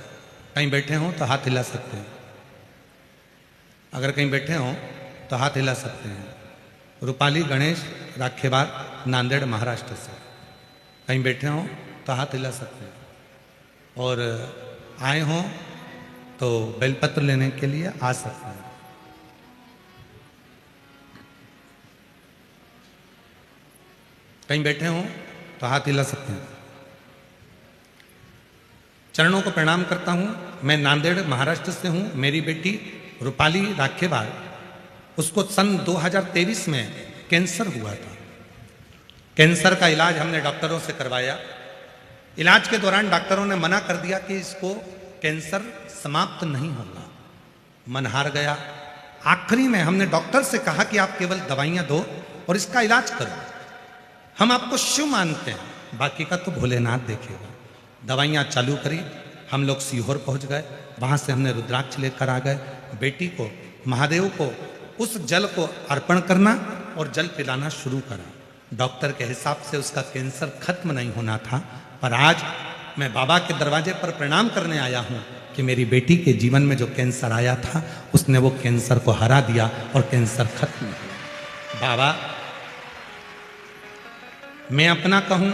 कहीं बैठे हों तो हाथ हिला सकते हैं। अगर कहीं बैठे हों तो हाथ हिला सकते हैं। रूपाली गणेश राखेवार नांदेड़ महाराष्ट्र से कहीं बैठे हों तो हाथ हिला सकते हैं। और आए हों तो बेलपत्र लेने के लिए आ सकते हैं। कहीं बैठे हों तो हाथ हिला सकते हैं। चरणों को प्रणाम करता हूं। मैं नांदेड़ महाराष्ट्र से हूं। मेरी बेटी रूपाली राखेवार, उसको सन 2023 में कैंसर हुआ था। कैंसर का इलाज हमने डॉक्टरों से करवाया। इलाज के दौरान डॉक्टरों ने मना कर दिया कि इसको कैंसर समाप्त नहीं होगा। मन हार गया। आखिरी में हमने डॉक्टर से कहा कि आप केवल दवाइयां दो और इसका इलाज करो। हम आपको शिव मानते हैं, बाकी का तो भोलेनाथ देखेगा। दवाइयां चालू करी। हम लोग सीहोर पहुंच गए। वहां से हमने रुद्राक्ष लेकर आ गए। बेटी को, महादेव को उस जल को अर्पण करना और जल पिलाना शुरू करा। डॉक्टर के हिसाब से उसका कैंसर खत्म नहीं होना था, पर आज मैं बाबा के दरवाजे पर प्रणाम करने आया हूं कि मेरी बेटी के जीवन में जो कैंसर आया था उसने वो कैंसर को हरा दिया और कैंसर खत्म हुआ। बाबा, मैं अपना कहूं,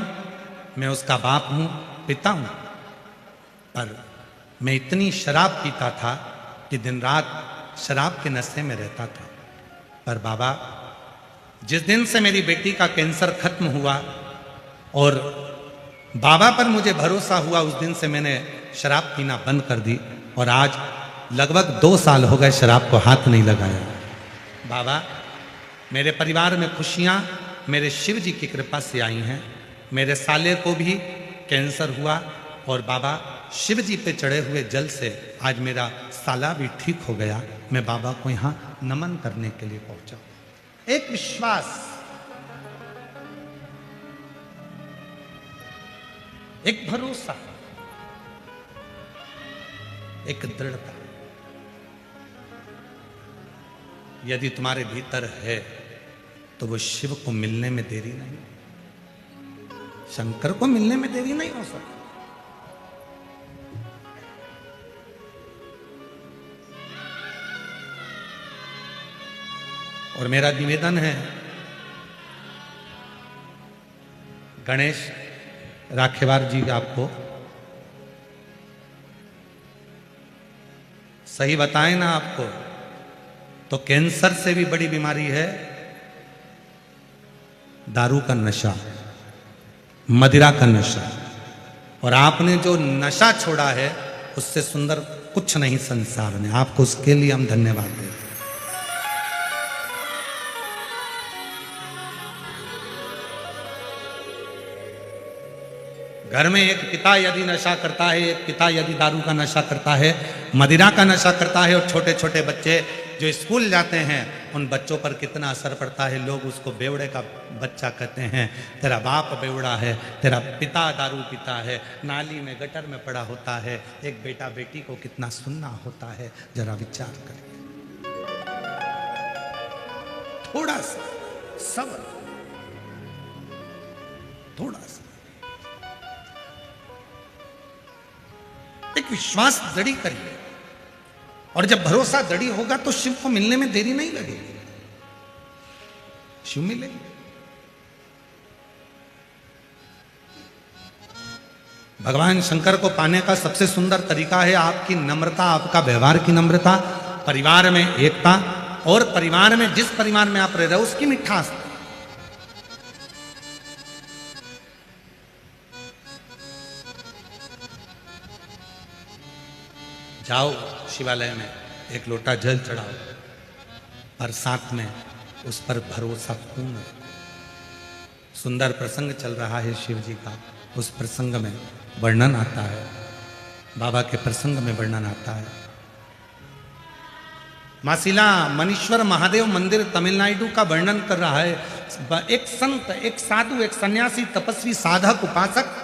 मैं उसका बाप हूं, पिता हूं, पर मैं इतनी शराब पीता था कि दिन रात शराब के नशे में रहता था। पर बाबा, जिस दिन से मेरी बेटी का कैंसर खत्म हुआ और बाबा पर मुझे भरोसा हुआ, उस दिन से मैंने शराब पीना बंद कर दी और आज लगभग 2 साल हो गए शराब को हाथ नहीं लगाया। बाबा, मेरे परिवार में खुशियां मेरे शिव जी की कृपा से आई हैं। मेरे साले को भी कैंसर हुआ और बाबा शिव जी पे चढ़े हुए जल से आज मेरा साला भी ठीक हो गया। मैं बाबा को यहाँ नमन करने के लिए पहुंचा। एक विश्वास, एक भरोसा, एक दृढ़ता यदि तुम्हारे भीतर है तो वो शिव को मिलने में देरी नहीं, शंकर को मिलने में देरी नहीं हो सकती। और मेरा निवेदन है, गणेश राखेवार जी, आपको सही बताएं ना, आपको तो कैंसर से भी बड़ी बीमारी है दारू का नशा, मदिरा का नशा। और आपने जो नशा छोड़ा है उससे सुंदर कुछ नहीं संसार में। आपको उसके लिए हम धन्यवाद देते हैं। घर में एक पिता यदि नशा करता है, एक पिता यदि दारू का नशा करता है, मदिरा का नशा करता है, और छोटे छोटे बच्चे जो स्कूल जाते हैं, उन बच्चों पर कितना असर पड़ता है। लोग उसको बेवड़े का बच्चा कहते हैं, तेरा बाप बेवड़ा है, तेरा पिता दारू पीता है, नाली में गटर में पड़ा होता है। एक बेटा बेटी को कितना सुनना होता है, जरा विचार करिए। थोड़ा सा सब्र, थोड़ा सा एक विश्वास दृढ़ करिए। और जब भरोसा दृढ़ होगा तो शिव को मिलने में देरी नहीं लगेगी, शिव मिलेंगे। भगवान शंकर को पाने का सबसे सुंदर तरीका है आपकी नम्रता, आपका व्यवहार की नम्रता, परिवार में एकता, और परिवार में जिस परिवार में आप रह रहे हो उसकी मिठास। जाओ शिवालय में एक लोटा जल चढ़ाओ, और साथ में उस पर भरोसा पूर्ण रखो। सुंदर प्रसंग चल रहा है शिव जी का, उस प्रसंग में वर्णन आता है, बाबा के प्रसंग में वर्णन आता है। मासिला मनीश्वर महादेव मंदिर तमिलनाडु का वर्णन कर रहा है। एक संत, एक साधु, एक सन्यासी, तपस्वी, साधक, उपासक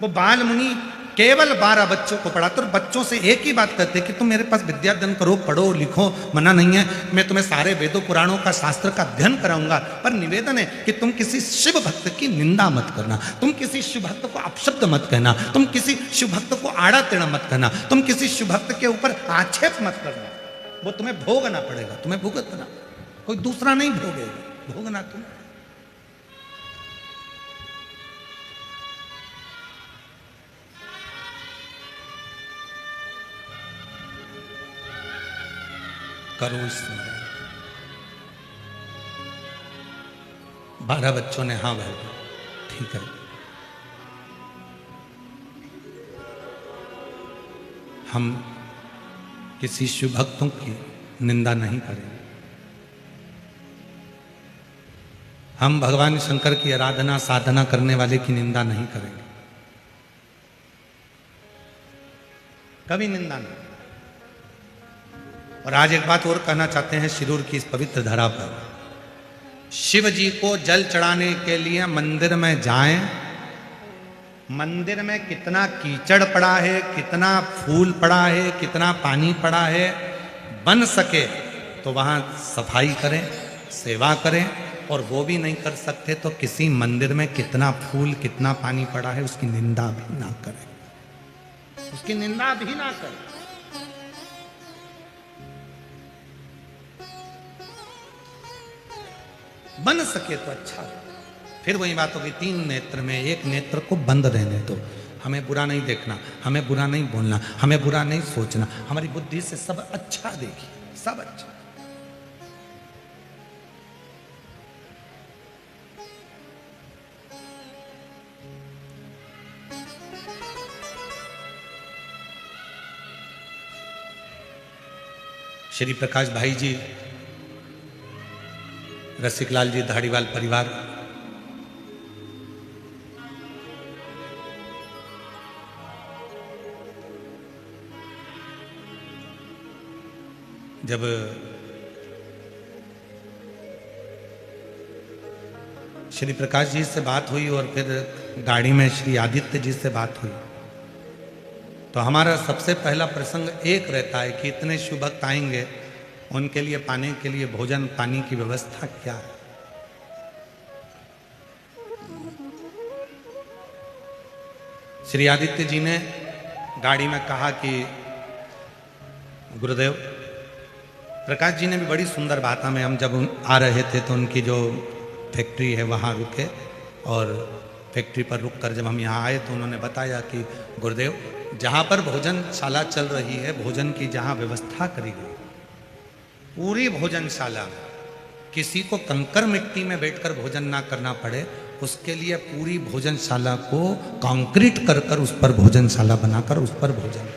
वो बाल मुनि केवल 12 बच्चों को पढ़ाते और बच्चों से एक ही बात करते कि तुम मेरे पास विद्याध्ययन करो, पढ़ो, लिखो, मना नहीं है, मैं तुम्हें सारे वेदों पुराणों का शास्त्र का अध्ययन कराऊंगा, पर निवेदन है कि तुम किसी शिव भक्त की निंदा मत करना, तुम किसी शिव भक्त को अपशब्द मत कहना, तुम किसी शिव भक्त को आड़ा टेढ़ा मत कहना, तुम किसी शिव भक्त के ऊपर आक्षेप मत करना, वो तुम्हें भोगना पड़ेगा, तुम्हें भुगतना, कोई दूसरा नहीं भोगेगा, भोगना तुम। करो स्मरण। 12 बच्चों ने हाँ भाई ठीक है, हम किसी शिव भक्तों की निंदा नहीं करेंगे, हम भगवान शंकर की आराधना साधना करने वाले की निंदा नहीं करेंगे, कभी निंदा नहीं। और आज एक बात और कहना चाहते हैं शिरूर की इस पवित्र धरा पर, शिव जी को जल चढ़ाने के लिए मंदिर में जाएं, मंदिर में कितना कीचड़ पड़ा है, कितना फूल पड़ा है, कितना पानी पड़ा है, बन सके तो वहां सफाई करें, सेवा करें, और वो भी नहीं कर सकते तो किसी मंदिर में कितना फूल कितना पानी पड़ा है उसकी निंदा भी ना करें, उसकी निंदा भी ना करें। बन सके तो अच्छा। फिर वही बात होगी, 3 नेत्र में एक नेत्र को बंद रहने दो, हमें बुरा नहीं देखना, हमें बुरा नहीं बोलना, हमें बुरा नहीं सोचना, हमारी बुद्धि से सब अच्छा देखिए, सब अच्छा। श्री प्रकाश भाई जी, रसिकलाल जी, धाड़ीवाल परिवार, जब श्री प्रकाश जी से बात हुई और फिर गाड़ी में श्री आदित्य जी से बात हुई, तो हमारा सबसे पहला प्रसंग एक रहता है कि इतने शिव भक्त आएंगे, उनके लिए पाने के लिए भोजन पानी की व्यवस्था क्या है। श्री आदित्य जी ने गाड़ी में कहा कि गुरुदेव, प्रकाश जी ने भी बड़ी सुंदर बात हमें, हम जब आ रहे थे तो उनकी जो फैक्ट्री है वहाँ रुके, और फैक्ट्री पर रुककर जब हम यहाँ आए तो उन्होंने बताया कि गुरुदेव, जहाँ पर भोजनशाला चल रही है, भोजन की जहाँ व्यवस्था करी गई, पूरी भोजनशाला में किसी को कंकर मिट्टी में बैठकर भोजन ना करना पड़े, उसके लिए पूरी भोजनशाला को कंक्रीट कर कर उस पर भोजनशाला बनाकर उस पर भोजन।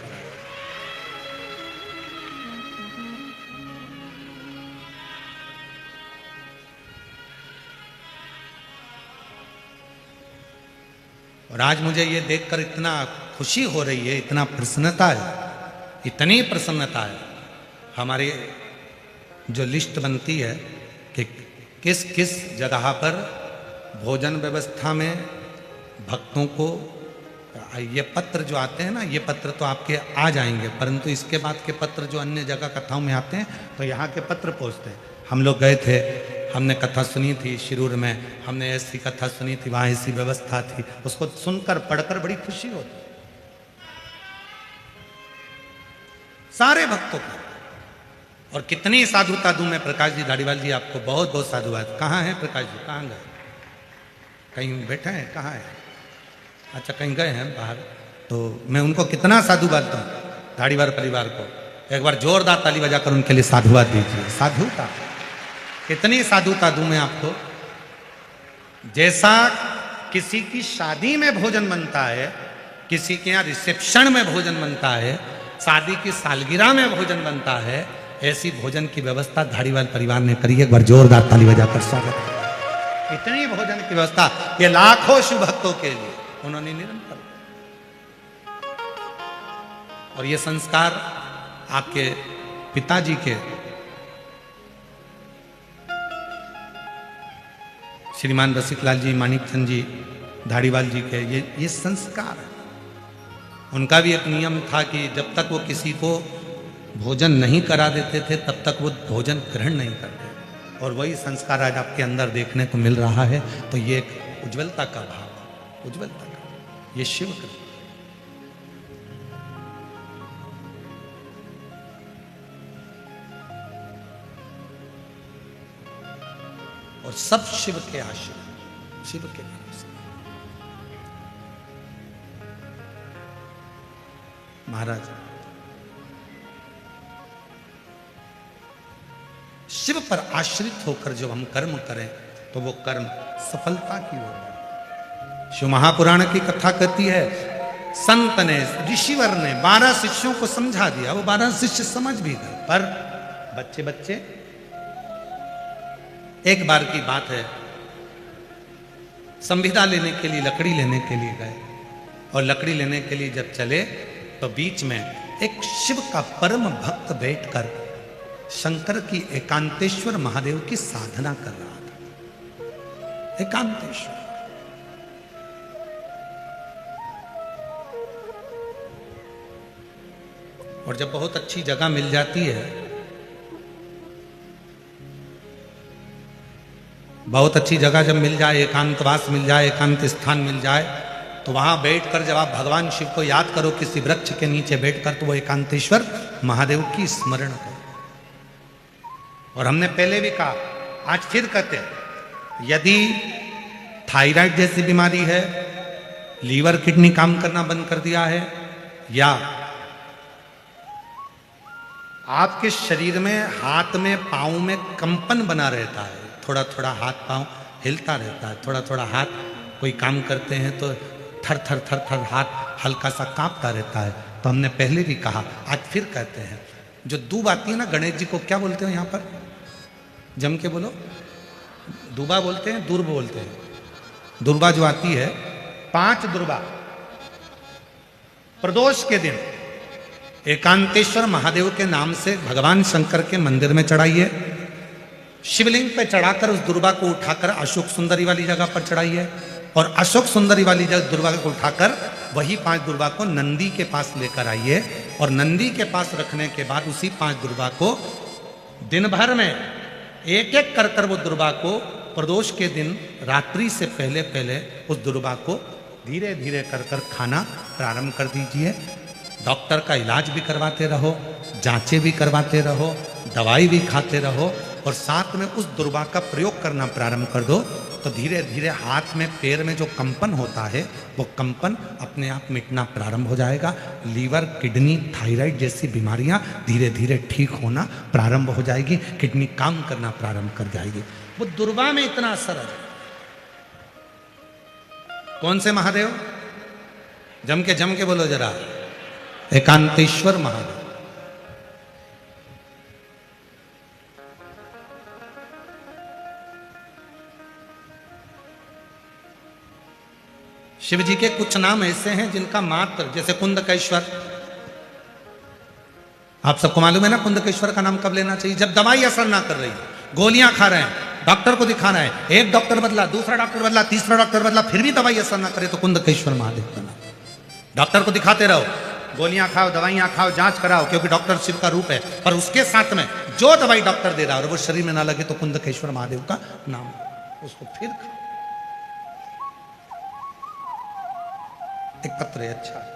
और आज मुझे ये देखकर इतना खुशी हो रही है, इतना प्रसन्नता है, इतनी प्रसन्नता है। हमारी जो लिस्ट बनती है कि किस किस जगह पर भोजन व्यवस्था में भक्तों को, ये पत्र जो आते हैं ना, ये पत्र तो आपके आ जाएंगे, परंतु इसके बाद के पत्र जो अन्य जगह कथाओं में आते हैं तो यहाँ के पत्र पहुँचते हैं। हम लोग गए थे, हमने कथा सुनी थी शिरूर में, हमने ऐसी कथा सुनी थी, वहाँ ऐसी व्यवस्था थी, उसको सुनकर पढ़कर बड़ी खुशी होती सारे भक्तों को। और कितनी साधुता दूं मैं प्रकाश जी, धाड़ीवाल जी, आपको बहुत बहुत साधुवाद। कहाँ है प्रकाश जी, कहाँ गए? कहीं बैठे हैं, कहाँ है? अच्छा, कहीं गए हैं बाहर, तो मैं उनको कितना साधुवाद दूं, धाड़ीवाल परिवार को। एक बार जोरदार ताली बजाकर उनके लिए साधुवाद दीजिए। साधुता, कितनी साधुता दूं मैं आपको। जैसा किसी की शादी में भोजन बनता है, किसी के यहाँ रिसेप्शन में भोजन बनता है, शादी की सालगिरह में भोजन बनता है, ऐसी भोजन की व्यवस्था धाड़ीवाल परिवार ने करी है। एक बार जोरदार ताली बजाकर स्वागत। इतनी भोजन की व्यवस्था ये लाखों शिव भक्तों के लिए उन्होंने निरंतर। और ये संस्कार आपके पिताजी के, श्रीमान रसिकलाल जी, मानिक चंद जी, धाड़ीवाल जी के, ये संस्कार है। उनका भी एक नियम था कि जब तक वो किसी को भोजन नहीं करा देते थे तब तक वो भोजन ग्रहण नहीं करते। और वही संस्कार आज आपके अंदर देखने को मिल रहा है। तो ये एक उज्ज्वलता का भाव है, उज्ज्वलता का, ये शिव कृपा। और सब शिव के आशीर्वाद, शिव के नाम से। महाराज शिव पर आश्रित होकर जब हम कर्म करें तो वो कर्म सफलता की ओर बढ़े। शिव महापुराण की कथा कहती है, संत ने, ऋषिवर ने 12 शिष्यों को समझा दिया, वो 12 शिष्य समझ भी गए, पर बच्चे एक बार की बात है, संविदा लेने के लिए, लकड़ी लेने के लिए गए, और लकड़ी लेने के लिए जब चले तो बीच में एक शिव का परम भक्त बैठकर शंकर की एकांतेश्वर महादेव की साधना कर रहा था। एकांतेश्वर। और जब बहुत अच्छी जगह मिल जाती है, बहुत अच्छी जगह जब मिल जाए, एकांतवास मिल जाए, एकांत स्थान मिल जाए, तो वहां बैठकर जब आप भगवान शिव को याद करो किसी वृक्ष के नीचे बैठकर, तो वो एकांतेश्वर महादेव की स्मरण करो। और हमने पहले भी कहा, आज फिर कहते हैं, यदि थायराइड जैसी बीमारी है, लीवर किडनी काम करना बंद कर दिया है, या आपके शरीर में, हाथ में, पांव में कंपन बना रहता है, थोड़ा थोड़ा हाथ पांव हिलता रहता है, थोड़ा थोड़ा हाथ कोई काम करते हैं तो थर थर थर थर हाथ हल्का सा कांपता रहता है, तो हमने पहले भी कहा, आज फिर कहते हैं, जो दूब आती है ना, गणेश जी को क्या बोलते हो यहाँ पर, जम के बोलो, दूबा बोलते हैं, दुर्ब बोलते हैं, दुर्बा जो आती है, 5 दुर्बा प्रदोष के दिन एकांतेश्वर महादेव के नाम से भगवान शंकर के मंदिर में चढ़ाइए। शिवलिंग पे चढ़ाकर उस दुर्बा को उठाकर अशोक सुंदरी वाली जगह पर चढ़ाइए, और अशोक सुंदरी वाली जगह दुर्बा को उठाकर वही 5 दुर्बा को नंदी के पास लेकर आइए, और नंदी के पास रखने के बाद उसी 5 दुर्बा को दिन भर में एक एक कर वो दुर्बा को प्रदोष के दिन रात्रि से पहले पहले उस दुर्बा को धीरे धीरे कर खाना प्रारंभ कर दीजिए। डॉक्टर का इलाज भी करवाते रहो, जांचें भी करवाते रहो, दवाई भी खाते रहो, और साथ में उस दुर्बा का प्रयोग करना प्रारंभ कर दो, तो धीरे धीरे हाथ में, पैर में जो कंपन होता है, वो कंपन अपने आप मिटना प्रारंभ हो जाएगा। लीवर, किडनी, थायराइड जैसी बीमारियां धीरे धीरे ठीक होना प्रारंभ हो जाएगी, किडनी काम करना प्रारंभ कर जाएगी। वो दुर्बा में इतना असर है। कौन से महादेव? जम के बोलो जरा, एकांतेश्वर महादेव। शिव जी के कुछ नाम ऐसे हैं जिनका मात्र, जैसे कुंदकेश्वर, आप सबको मालूम है ना कुंदकेश्वर का नाम कब लेना चाहिए? जब दवाई असर ना कर रही, गोलियां खा रहे हैं, डॉक्टर को दिखाना है, एक डॉक्टर बदला, दूसरा डॉक्टर बदला, तीसरा डॉक्टर बदला, फिर भी दवाई असर ना करे, तो कुंदकेश्वर महादेव का नाम। डॉक्टर को दिखाते रहो, गोलियां खाओ, दवाइयां खाओ, जांच कराओ, क्योंकि डॉक्टर शिव का रूप है, पर उसके साथ में जो दवाई डॉक्टर दे रहा है और वो शरीर में ना लगे, तो कुंदकेश्वर महादेव का नाम, उसको फिर खाओ। एक पत्र है, अच्छा,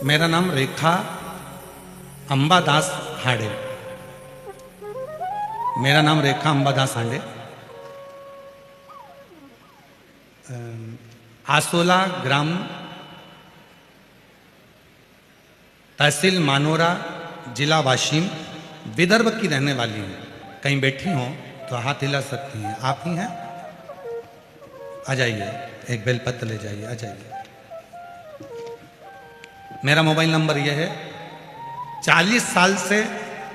मेरा नाम रेखा अंबादास हांडे। मेरा नाम रेखा अंबादास हांडे। आसोला ग्राम, तहसील मानोरा, जिला वाशिम, विदर्भ की रहने वाली हूँ। कहीं बैठी हो तो हाथ हिला सकती हैं। आप ही हैं? आ जाइए, एक बेलपत्र ले जाइए, आ जाइए। मेरा मोबाइल नंबर यह है। 40 साल से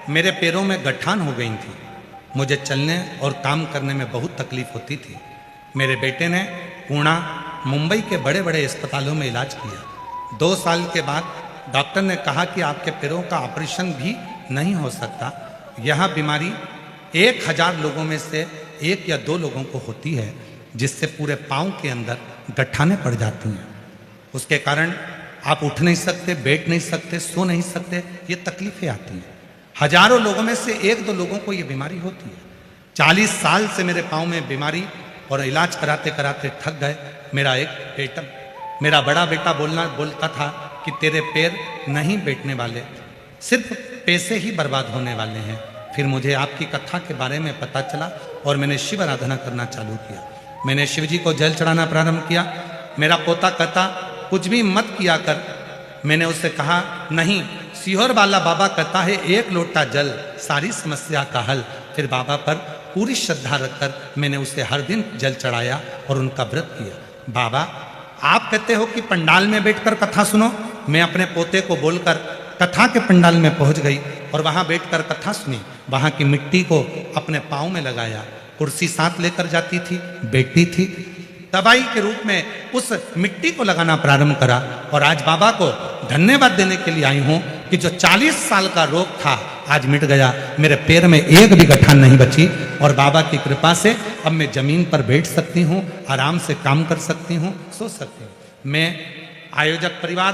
मेरे पैरों में गठान हो गई थी, मुझे चलने और काम करने में बहुत तकलीफ होती थी। मेरे बेटे ने पुणे, मुंबई के बड़े बड़े अस्पतालों में इलाज किया। 2 साल के बाद डॉक्टर ने कहा कि आपके पैरों का ऑपरेशन भी नहीं हो सकता। यह बीमारी 1000 लोगों में से 1 या 2 लोगों को होती है, जिससे पूरे पाँव के अंदर गठाने पड़ जाती हैं। उसके कारण आप उठ नहीं सकते, बैठ नहीं सकते, सो नहीं सकते, ये तकलीफें आती हैं। हजारों लोगों में से 1-2 लोगों को ये बीमारी होती है। 40 साल से मेरे पाँव में बीमारी और इलाज कराते कराते थक गए। मेरा बड़ा बेटा बोलता था कि तेरे पैर नहीं बैठने वाले, सिर्फ पैसे ही बर्बाद होने वाले हैं। फिर मुझे आपकी कथा के बारे में पता चला और मैंने शिव आराधना करना चालू किया। मैंने शिव जी को जल चढ़ाना प्रारंभ किया। मेरा पोता कहता कुछ भी मत किया कर। मैंने उससे कहा नहीं, सीहोर वाला बाबा कहता है 1 लोटा जल सारी समस्या का हल। फिर बाबा पर पूरी श्रद्धा रखकर मैंने उसे हर दिन जल चढ़ाया और उनका व्रत किया। बाबा, आप कहते हो कि पंडाल में बैठकर कथा सुनो। मैं अपने पोते को बोलकर कथा के पंडाल में पहुंच गई और वहां बैठकर कथा सुनी। वहां की मिट्टी को अपने पाँव में लगाया, कुर्सी साथ लेकर जाती थी, बैठती थी, दवाई के रूप में उस मिट्टी को लगाना प्रारंभ करा। और आज बाबा को धन्यवाद देने के लिए आई हूं कि जो 40 साल का रोग था आज मिट गया। मेरे पैर में 1 भी गठान नहीं बची और बाबा की कृपा से अब मैं जमीन पर बैठ सकती हूँ, आराम से काम कर सकती हूँ, सो सकती हूँ। मैं आयोजक परिवार,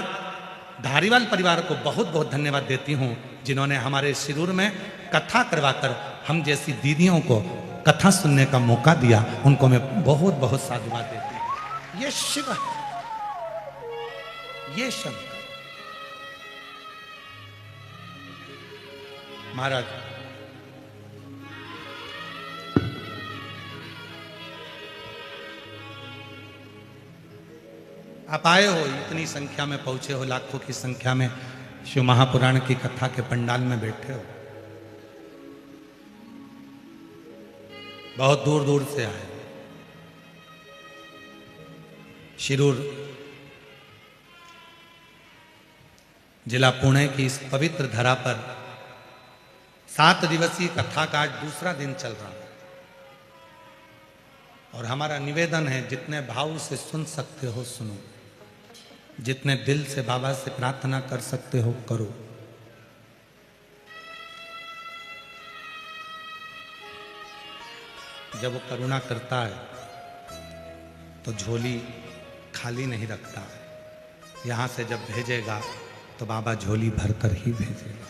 धारीवाल परिवार को बहुत बहुत धन्यवाद देती हूँ, जिन्होंने हमारे शिरूर में कथा करवाकर हम जैसी दीदियों को कथा सुनने का मौका दिया। उनको मैं बहुत बहुत साधुवाद देती हूँ। ये शिव है, ये शंकर। महाराज, आप आए हो, इतनी संख्या में पहुंचे हो, लाखों की संख्या में शिव महापुराण की कथा के पंडाल में बैठे हो। बहुत दूर दूर से आए। शिरूर जिला पुणे की इस पवित्र धरा पर 7 दिवसीय कथा का आज दूसरा दिन चल रहा है। और हमारा निवेदन है, जितने भाव से सुन सकते हो सुनो, जितने दिल से बाबा से प्रार्थना कर सकते हो करो। जब वो करुणा करता है तो झोली खाली नहीं रखता है। यहां से जब भेजेगा तो बाबा झोली भरकर ही भेजेगा।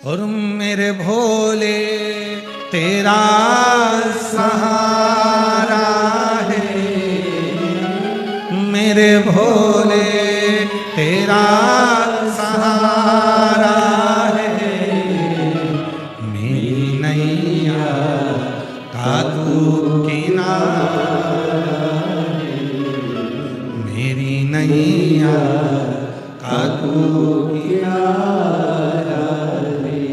और मेरे भोले तेरा सहारा है, मेरे भोले तेरा सहारा है, मेरी नैया का तू किनारा है, मेरी नैया का तू किनारा है।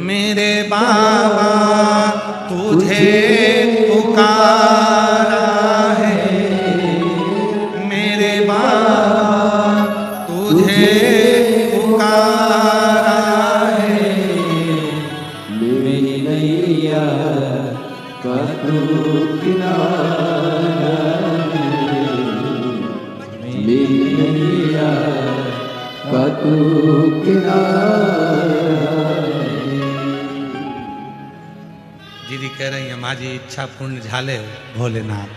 मेरे बाबा तुझे पुकारा है, मेरे बाबा तुझे पुकारा है, मेरी नैया का तू किनारा है, मेरी नैया का तू किनारा है। दीदी कह रही है, माझी इच्छा पूर्ण झाले भोलेनाथ।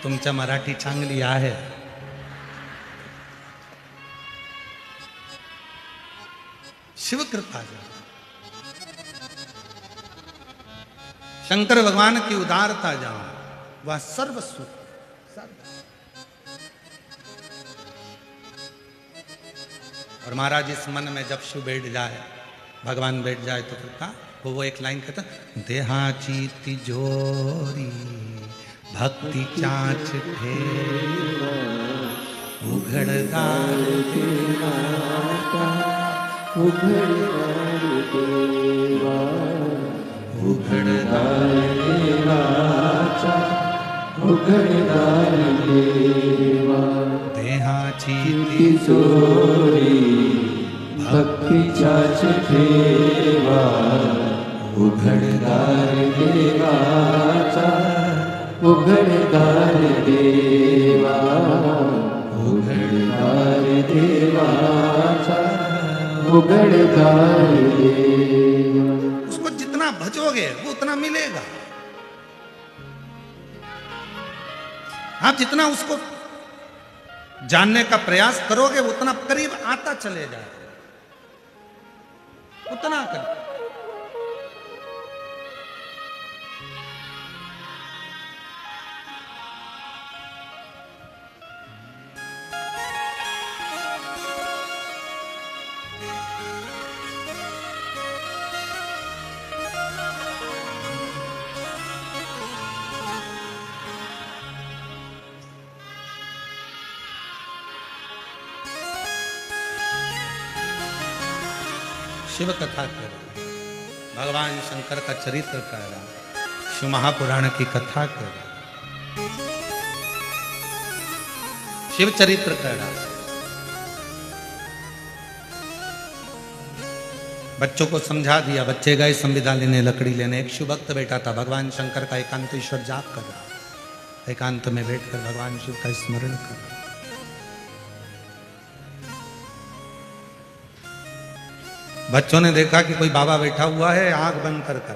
तुमच्या मराठी चांगली आहे। शिव कृपा जाओ, शंकर भगवान की उदारता जाओ, वह सर्वस्व और महाराज इस मन में जब शिव बैठ जाए, भगवान बैठ जाए तो फिर का वो एक लाइन कहता, देहाची तिजोरी भक्ति चाँच फेरा, उघड़दार तेरा उघड़दार तेरा, उघडदार देवाचा उघडदार देवा देहाची ती चोरी भक्तीच्याच ठेवा उघडदार देवाचा उघडदार देवा उघडदार देवाचा उघडदार देवा। उसको जितना भजोगे वो उतना मिलेगा। आप जितना उसको जानने का प्रयास करोगे उतना करीब आता चले जाएगा, उतना करीब। शिव कथा कह रहा, भगवान शंकर का चरित्र कह रहा, शिव महापुराण की कथा कह रहा, शिव चरित्र कह रहा। बच्चों को समझा दिया, बच्चे गए संविदा लेने, लकड़ी लेने। एक शिव भक्त बैठा था, भगवान शंकर का एकांतेश्वर जाप कर रहा, एकांत में बैठकर भगवान शिव का स्मरण कर रहा। बच्चों ने देखा कि कोई बाबा बैठा हुआ है, आंख बंद कर कर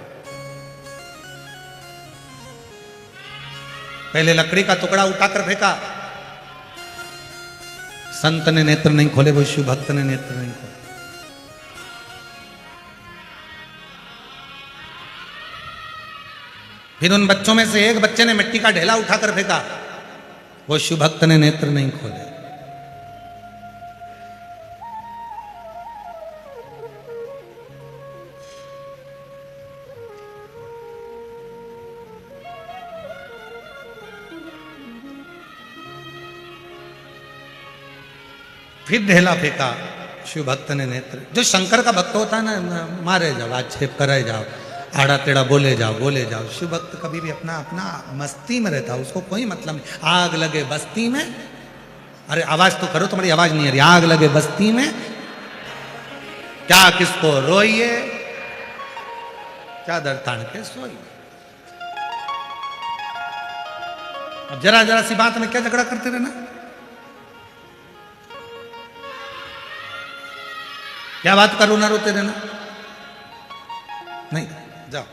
पहले लकड़ी का टुकड़ा उठाकर फेंका। संत ने नेत्र नहीं खोले, वो शिव भक्त ने नेत्र नहीं खोले। फिर उन बच्चों में से एक बच्चे ने मिट्टी का ढेला उठाकर फेंका, वो शिव भक्त ने नेत्र नहीं खोले। फिर ढेला फेंका, शिव भक्त ने नेत्र। जो शंकर का भक्त होता है ना, मारे जाओ, आक्षेप करे जाओ, आड़ा टेढ़ा बोले जाओ। शिव भक्त कभी भी अपना अपना मस्ती में रहता, उसको कोई मतलब नहीं। आग लगे बस्ती में, अरे आवाज तो करो, तुम्हारी आवाज नहीं आ रही। आग लगे बस्ती में क्या किसको रोइए, चादर तान के सोइए। अब जरा जरा सी बात में क्या झगड़ा करते रहना। क्या बात करो ना रोते रहना, नहीं जाओ।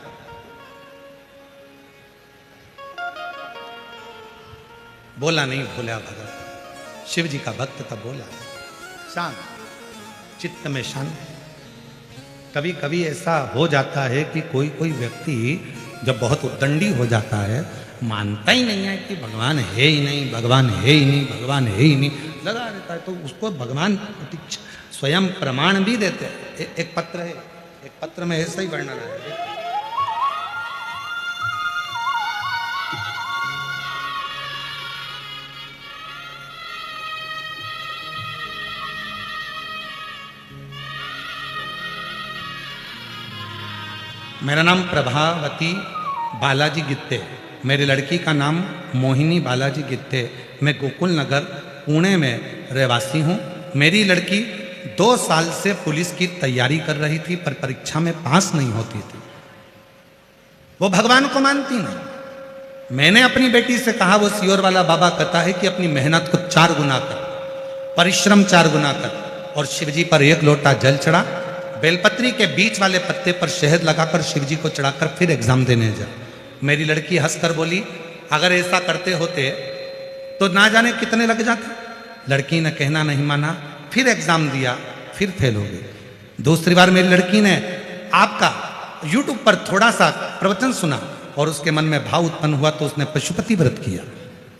बोला नहीं, भोला भगत शिव जी का भक्त था, बोला शांत, चित्त में शांत। कभी कभी ऐसा हो जाता है कि कोई कोई व्यक्ति जब बहुत उद्दंडी हो जाता है, मानता ही नहीं है कि भगवान है ही नहीं, भगवान है ही नहीं, भगवान है ही नहीं, लगा रहता है। तो उसको भगवान स्वयं प्रमाण भी देते हैं। एक पत्र है, एक पत्र में ऐसा ही वर्णन है। मेरा नाम प्रभावती बालाजी गित्ते, मेरी लड़की का नाम मोहिनी बालाजी गित्ते। मैं गोकुल नगर पुणे में रहवासी हूँ। मेरी लड़की 2 साल से पुलिस की तैयारी कर रही थी, पर परीक्षा में पास नहीं होती थी। वो भगवान को मानती नहीं। मैंने अपनी बेटी से कहा, वो सियोर वाला बाबा कहता है कि अपनी मेहनत को 4 गुना कर, परिश्रम 4 गुना कर, और शिवजी पर 1 लोटा जल चढ़ा, बेलपत्री के बीच वाले पत्ते पर शहद लगाकर शिवजी को चढ़ाकर फिर एग्जाम देने जा। मेरी लड़की हंसकर बोली, अगर ऐसा करते होते तो ना जाने कितने लग जाते। लड़की ने कहना नहीं माना, फिर एग्जाम दिया, फिर फेल हो गई। दूसरी बार मेरी लड़की ने आपका YouTube पर थोड़ा सा प्रवचन सुना और उसके मन में भाव उत्पन्न हुआ, तो उसने पशुपति व्रत किया।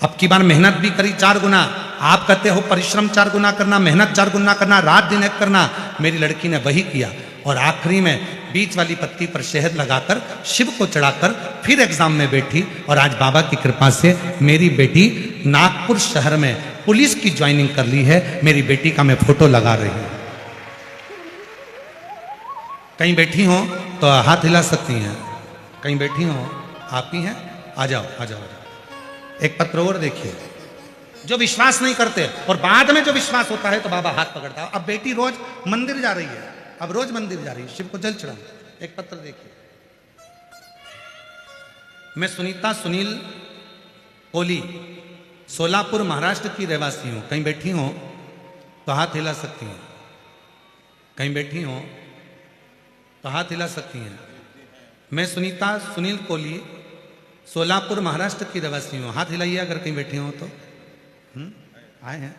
अब की बार मेहनत भी करी 4 गुना। आप कहते हो परिश्रम 4 गुना करना, मेहनत 4 गुना करना, रात दिन एक करना। मेरी लड़की ने वही किया और आखिरी में बीच वाली पत्ती पर शहद लगाकर शिव को चढ़ाकर फिर एग्जाम में बैठी। और आज बाबा की कृपा से मेरी बेटी नागपुर शहर में पुलिस की ज्वाइनिंग कर ली है। मेरी बेटी का मैं फोटो लगा रही हूं। कहीं बैठी हो तो हाथ हिला सकती हैं। कहीं बैठी हो आप ही हैं, आ जाओ आ जाओ आ जाओ। एक पत्र और देखिए, जो विश्वास नहीं करते और बाद में जो विश्वास होता है तो बाबा हाथ पकड़ता है। अब बेटी रोज मंदिर जा रही है, अब रोज मंदिर जा रही है, शिव को जल चढ़ा। एक पत्र देखिए, मैं सुनीता सुनील कोली सोलापुर महाराष्ट्र की रहवासी हूं। कहीं बैठी हो तो हाथ हिला सकती हैं, कहीं बैठी हो तो हाथ हिला सकती हैं। मैं सुनीता सुनील कोहली सोलापुर महाराष्ट्र की रहवासी हूँ, हाथ हिलाइए अगर कहीं बैठे हो तो। आए हैं,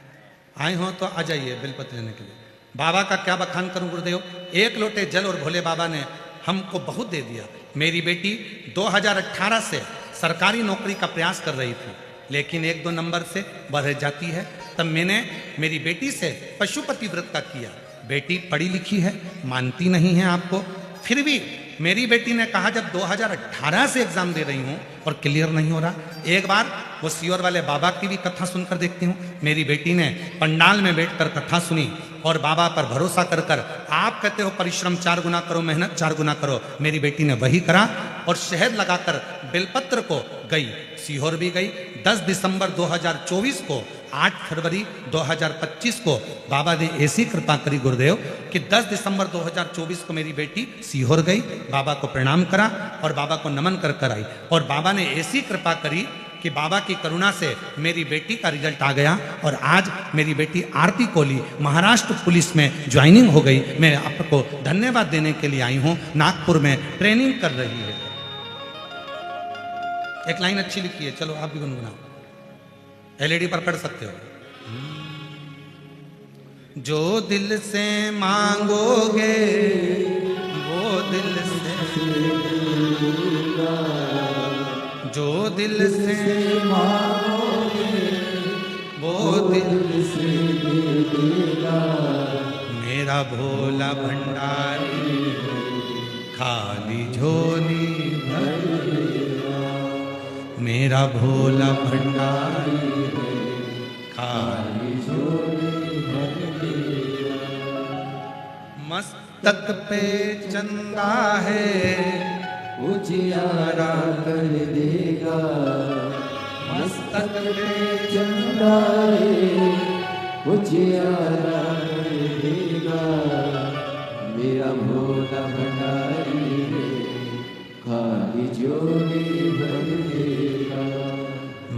आए हो तो आ जाइए बेलपत्र लेने के लिए। बाबा का क्या बखान करूं गुरुदेव, एक लोटे जल और भोले बाबा ने हमको बहुत दे दिया। मेरी बेटी 2018 से सरकारी नौकरी का प्रयास कर रही थी, लेकिन 1-2 नंबर से बढ़ जाती है। तब मैंने मेरी बेटी से पशुपति व्रत का किया। बेटी पढ़ी लिखी है, मानती नहीं है आपको, फिर भी मेरी बेटी ने कहा जब 2018 से एग्जाम दे रही हूं और क्लियर नहीं हो रहा, एक बार वो सीहोर वाले बाबा की भी कथा सुनकर देखती हूँ। मेरी बेटी ने पंडाल में बैठकर कथा सुनी और बाबा पर भरोसा कर कर, आप कहते हो परिश्रम 4 गुना करो, मेहनत 4 गुना करो, मेरी बेटी ने वही करा और शहद लगाकर बेलपत्र को गई, सीहोर भी गई। 10 दिसंबर 2024 को 8 फरवरी 2025 को बाबा ने ऐसी कृपा करी गुरुदेव कि 10 दिसंबर 2024 को मेरी बेटी सीहोर गई, बाबा को प्रणाम करा और बाबा को नमन कर कर आई। और बाबा ने ऐसी कृपा करी कि बाबा की करुणा से मेरी बेटी का रिजल्ट आ गया और आज मेरी बेटी आरती कोहली महाराष्ट्र पुलिस में ज्वाइनिंग हो गई। मैं आपको धन्यवाद देने के लिए आई हूँ, नागपुर में ट्रेनिंग कर रही है। एक लाइन अच्छी लिखी है, चलो आप भी गुनगुनाओ, एलईडी पर पढ़ सकते हो। जो दिल से मांगोगे वो दिल से, जो दिल से मांगोगे वो दिल से देगा। मेरा भोला भंडारी खाली झोली भर देगा, मेरा भोला भंडारी खाली झोली भर देगा। मस्तक पे चंदा है उजियारा कर देगा, मस्तक पे चंदा है उजियारा कर देगा। मेरा भोला भंडारी है खाली झोली भर देगा,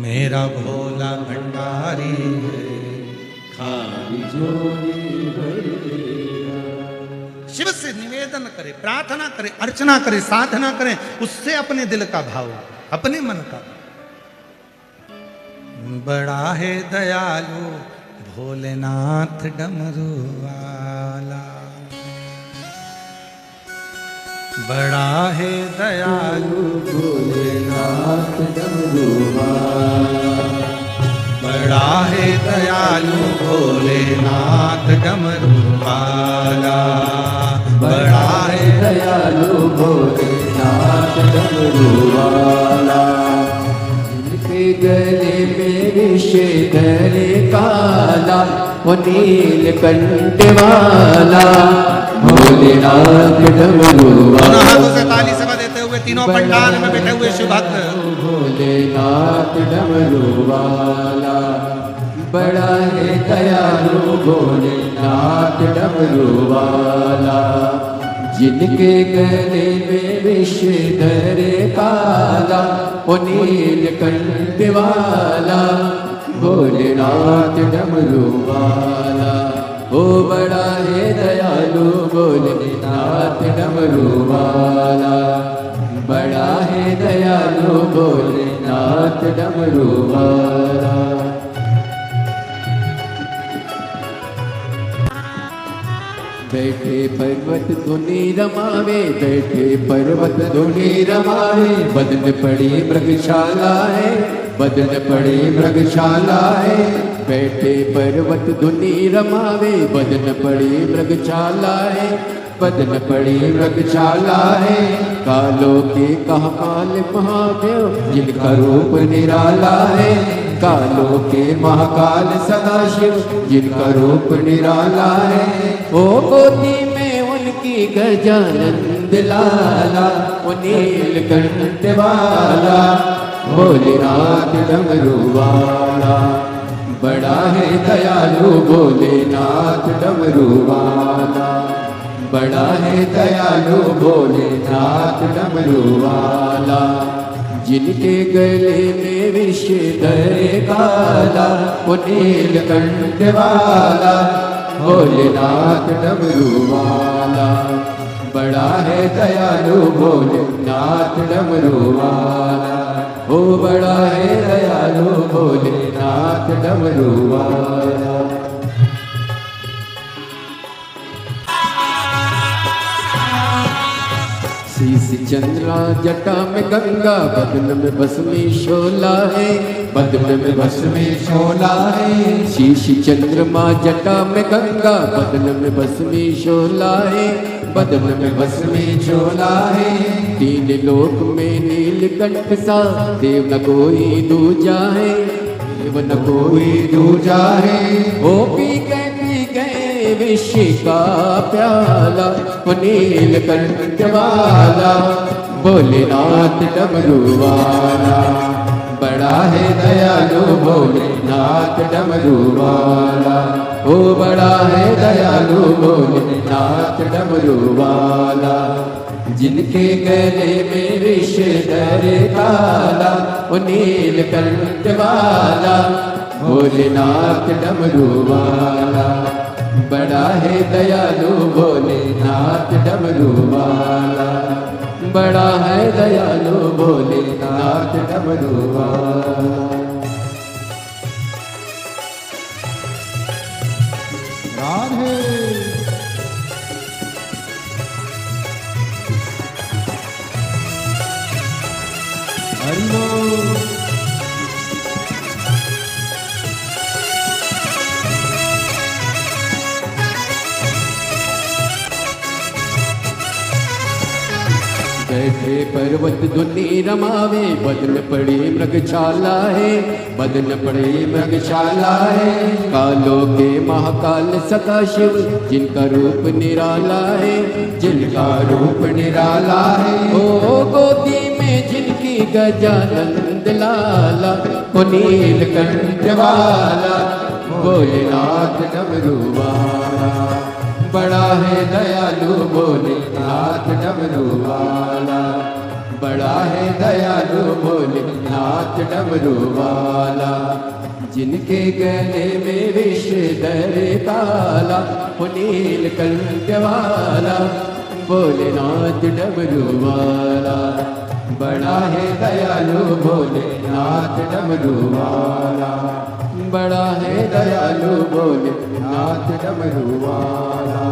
मेरा भोला भंडारी है खाली झोली भर देगा। शिव से निवेदन करे, प्रार्थना करे, अर्चना करे, साधना करे, उससे अपने दिल का भाव, अपने मन का। बड़ा है दयालु भोलेनाथ डमरू वाला, बड़ा है दयालु भोलेनाथ डमरू वाला, बड़ा है दयालु भोलेनाथ डमरू वाला, बड़ा है दयालु भोलेनाथ डमरू वाला। जिनके गले में विषधर काला वो नीलकंठ वाला, भोलेनाथ डमरू वाला। हाथों से ताली सभा देते हुए तीनों पंडाल में बैठे हुए शिव भक्त, भोलेनाथ डमरू वाला, बड़ा है दयालु भोलेनाथ डमरू वाला। जिनके गले में विषधर काला वो नीलकंठ वाला, भोलेनाथ डमरू वाला। ओ बड़ा है दयालु भोलेनाथ डमरू वाला, बड़ा है दयालु भोलेनाथ डमरू वाला। बैठे पर्वत धुनी रमावे, बैठे पर्वत धुनी रमावे। बदन पड़ी मृगशाला है, बदन पड़ी मृगशाला है। बैठे पर्वत धुनी रमावे, बदन पड़ी मृगशाला है, बदन पड़ी मृगशाला है। कालों के कहा काल महादेव जिनका रूप निराला है, कालों के महाकाल सदाशिव जिनका रूप निराला है। ओ गोदी में जिनकी गजानंद लाला वो नीलकंठ वाला भोलेनाथ डमरू वाला। बड़ा है दयालु भोलेनाथ डमरू वाला, बड़ा है दयालु भोलेनाथ डमरू वाला। जिनके गले में विष धरे काला वो नीलकंठ वाला भोलेनाथ डमरू वाला। बड़ा है दयालु भोलेनाथ डमरू वाला, ओ बड़ा है दयालु भोलेनाथ डमरू वाला। शीश चंद्रा जटा में गंगा बदन में भस्मी शोला है, बदन में भस्मी शोला है। शीश चंद्रमा जटा में गंगा बदन में भस्मी शोला है, बदन में भस्मी शोला है। तीन लोक में नीलकंठ सा देव न कोई दूजा है, देव न कोई दूजा है। ओ पी गए विष का प्याला वो नीलकंठ वाला भोलेनाथ डमरू वाला। बड़ा है दयालु भोलेनाथ डमरू वाला, ओ बड़ा है दयालु भोलेनाथ डमरू वाला। जिनके गले में विष धरे काला वो नीलकंठ वाला भोलेनाथ डमरू वाला। बड़ा है दयालु भोलेनाथ डमरू वाला, बड़ा है दयालु भोलेनाथ डमरू वाला। राधे हरि बोल। बैठे पर्वत धुनी रमावे बदन पड़ी मृगशाला है, बदन पड़ी मृगशाला है। कालों के महाकाल सदाशिव जिनका रूप निराला है, जिनका रूप निराला है। ओ गोदी में जिनकी गजानंद लाला वो नीलकंठ वाला भोलेनाथ डमरू वाला। बड़ा है दयालु भोलेनाथ डमरू वाला, बड़ा है दयालु भोलेनाथ डमरू वाला। जिनके गले में विष धरे काला वो नीलकंठ वाला भोलेनाथ डमरू वाला। बड़ा है दयालु भोलेनाथ डमरू वाला, बड़ा है दयालु भोलेनाथ डमरू वाला।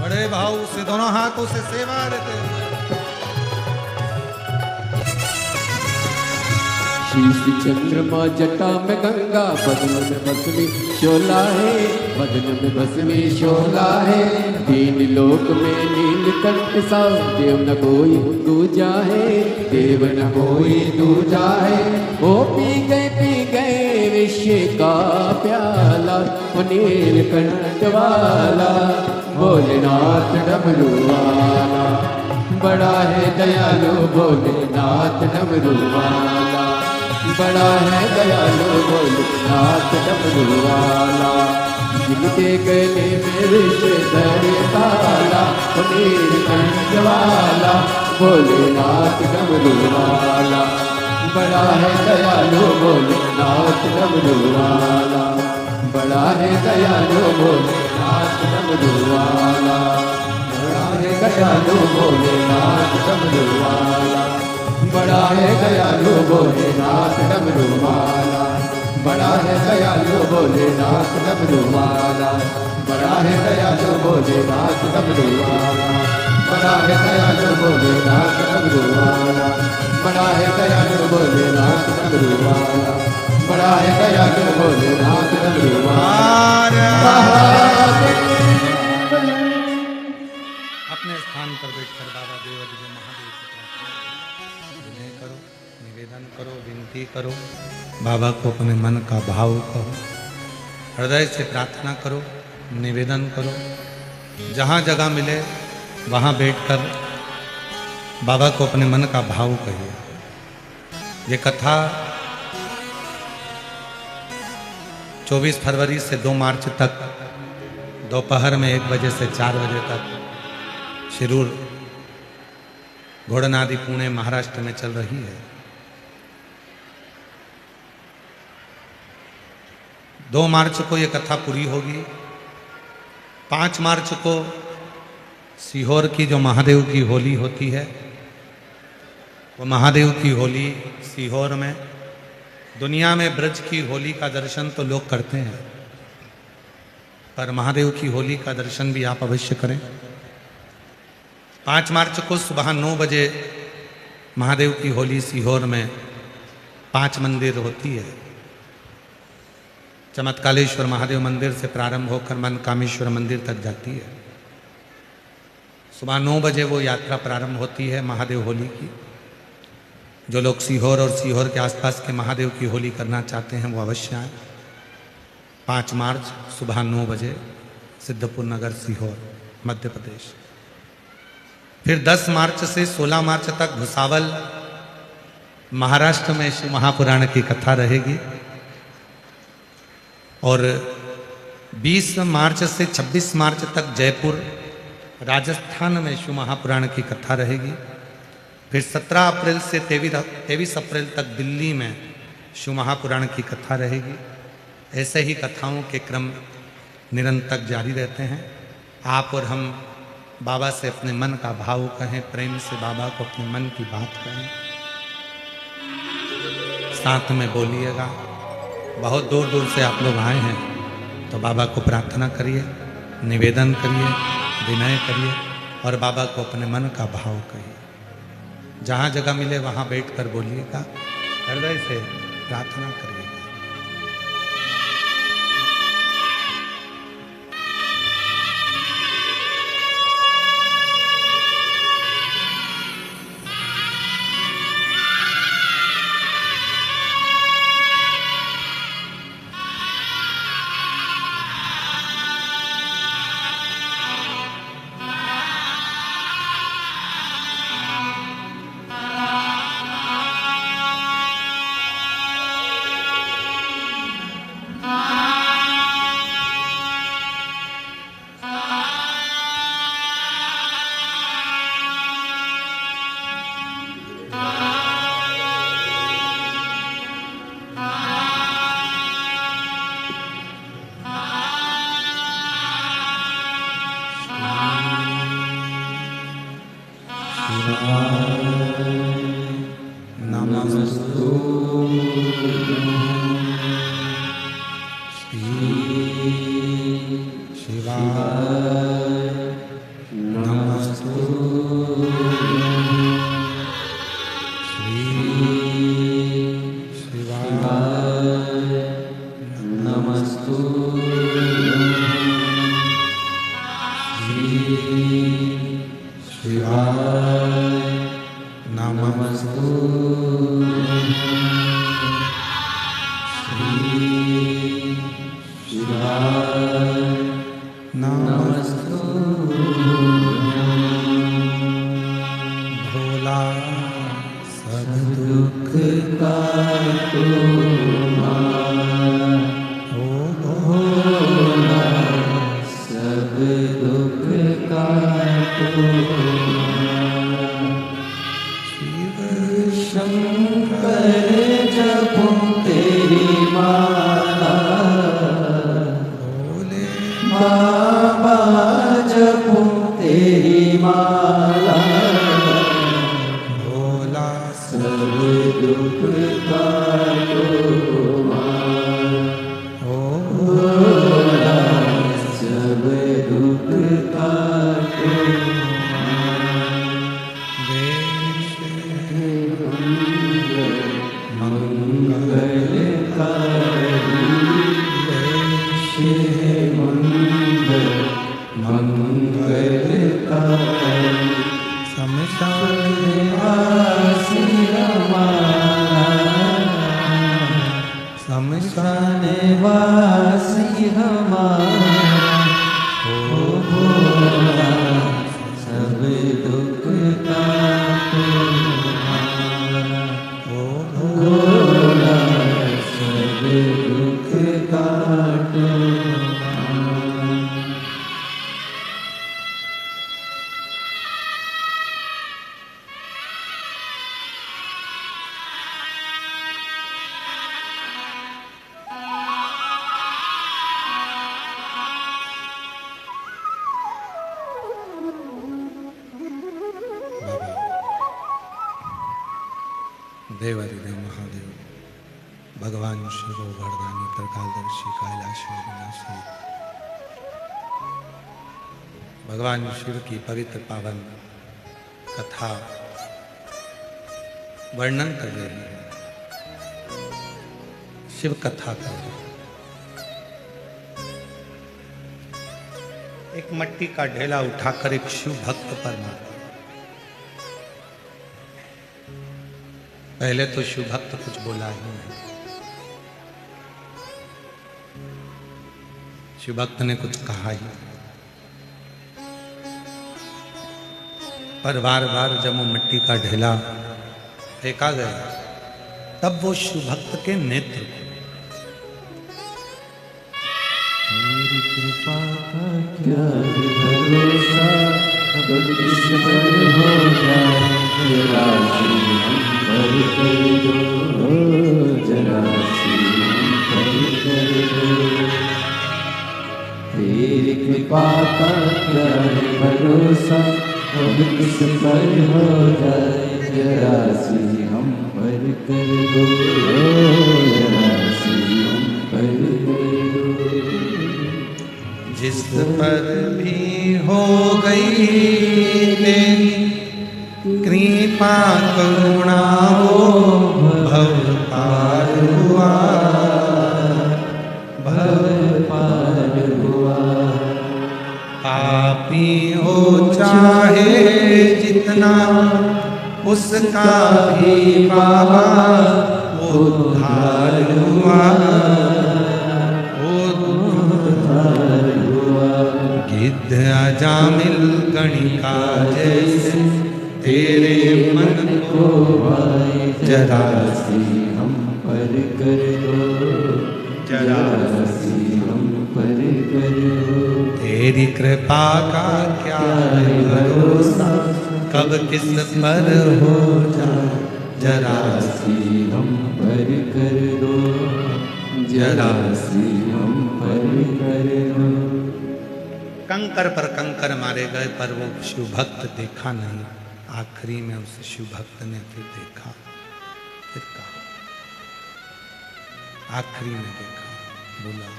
बड़े भाव से दोनों हाथों से सेवा देते हुए शीश चंद्रमा जटा में गंगा बदन में भस्मी शोला है, बदन में भस्मी शोला है। तीन लोक में नीलकंठ सा देव न कोई दूजा है, देव न कोई दूजा है। ओ पी गए विष का प्याला वो नीलकंठ वाला भोलेनाथ डमरू वाला। बड़ा है दयालु भोलेनाथ डमरू वाला, बड़ा है दयालु भोलेनाथ डमरू वाला। जिनके गले में विष धरे काला वो नीलकंठ वाला भोलेनाथ डमरू वाला। बड़ा है दयालु भोलेनाथ डमरू वाला, बड़ा है दयालु भोलेनाथ डमरू वाला। बड़ा है दयालु भोलेनाथ डमरू वाला, बड़ा है दयालु भोलेनाथ डमरू वाला। बड़ा है दयालु भोलेनाथ डमरू वाला, बड़ा है दयालु भोलेनाथ डमरू वाला। बड़ा है दयालु भोलेनाथ डमरू वाला, बड़ा है दयालु भोलेनाथ डमरू वाला। बड़ा है दयालु भोलेनाथ डमरू वाला। अपने स्थान पर बैठकर बाबा देवादिदेव महादेव की प्रार्थना करो, निवेदन करो, विनती करो। बाबा को अपने मन का भाव कहो, हृदय से प्रार्थना करो, निवेदन करो। जहाँ जगह मिले वहाँ बैठकर बाबा को अपने मन का भाव कहिए। ये कथा 24 फरवरी से 2 मार्च तक दोपहर में 1 बजे से 4 बजे तक शिरूर घोड़नादी पुणे महाराष्ट्र में चल रही है। 2 मार्च को ये कथा पूरी होगी। 5 मार्च को सीहोर की जो महादेव की होली होती है, वो महादेव की होली सीहोर में, दुनिया में ब्रज की होली का दर्शन तो लोग करते हैं, पर महादेव की होली का दर्शन भी आप अवश्य करें। 5 मार्च को सुबह 9 बजे महादेव की होली सीहोर में 5 मंदिर होती है। चमत्कालेश्वर महादेव मंदिर से प्रारंभ होकर मनकामेश्वर मंदिर तक जाती है। सुबह 9 बजे वो यात्रा प्रारंभ होती है महादेव होली की। जो लोग सीहोर और सीहोर के आसपास के महादेव की होली करना चाहते हैं वो अवश्य आए। 5 मार्च सुबह 9 बजे सिद्धपुर नगर सीहोर मध्य प्रदेश। फिर 10 मार्च से 16 मार्च तक भुसावल महाराष्ट्र में शिव महापुराण की कथा रहेगी और 20 मार्च से 26 मार्च तक जयपुर राजस्थान में शिव महापुराण की कथा रहेगी। फिर 17 अप्रैल से 23 अप्रैल तक दिल्ली में शिव महापुराण की कथा रहेगी। ऐसे ही कथाओं के क्रम निरंतर जारी रहते हैं। आप और हम बाबा से अपने मन का भाव कहें, प्रेम से बाबा को अपने मन की बात कहें, साथ में बोलिएगा। बहुत दूर दूर से आप लोग आए हैं तो बाबा को प्रार्थना करिए, निवेदन करिए, विनय करिए और बाबा को अपने मन का भाव कहिए। जहाँ जगह मिले वहाँ बैठकर बोलिएगा, हृदय से प्रार्थना करिएगा। सब दुख का शमशान वासी हमारा हो भोला, सब दुख काटो हमारा, हो भोला सब दुख काटो हमारा। देवादिदेव महादेव भगवान शिव वरदानी प्रकालदर्शी कैलाशी विनाशी, भगवान शिव की पवित्र पावन कथा वर्णन कर रहे हैं, शिव कथा कर रहे हैं। एक मट्टी का ढेला उठाकर एक शिव भक्त पर मारा। पहले तो शिव भक्त कुछ बोला ही नहीं। शिव भक्त ने कुछ कहा ही, पर बार बार जब वो मिट्टी का ढेला फेंका गया तब वो शिव भक्त के नेत्र को मेरी कृपा का क्या भरोसा, कब किस पर हो जाए जरा सी हम पर कर दो, जरा सी हम पर कर दो। तेरी कृपा का क्या भरोसा, कब किस पर हो जाए जरा सी हम पर कर दो, जरा सी हम पर कर दो। जिस पर भी हो गई तेरी कृपा करुणा, वो भव पार हुआ, भव पार हुआ। पापी हो चाहे जितना, उसका भी बाबा उद्धार हुआ, उद्धार हुआ। गिद्ध अजामिल गणिका जैसे तेरे मन को भाई, जरा सी हम पर कर दो, जरा सी हम पर कर दो। तेरी कृपा का क्या है भरोसा, कब किस पर हो जाए जरा सी हम पर कर दो, जरा सी हम पर कर दो। कंकर पर कंकर मारे गए पर वो शिव भक्त देखा नहीं। आखिरी में उस शिव भक्त ने फिर देखा, फिर कहा, आखिरी में देखा, बोला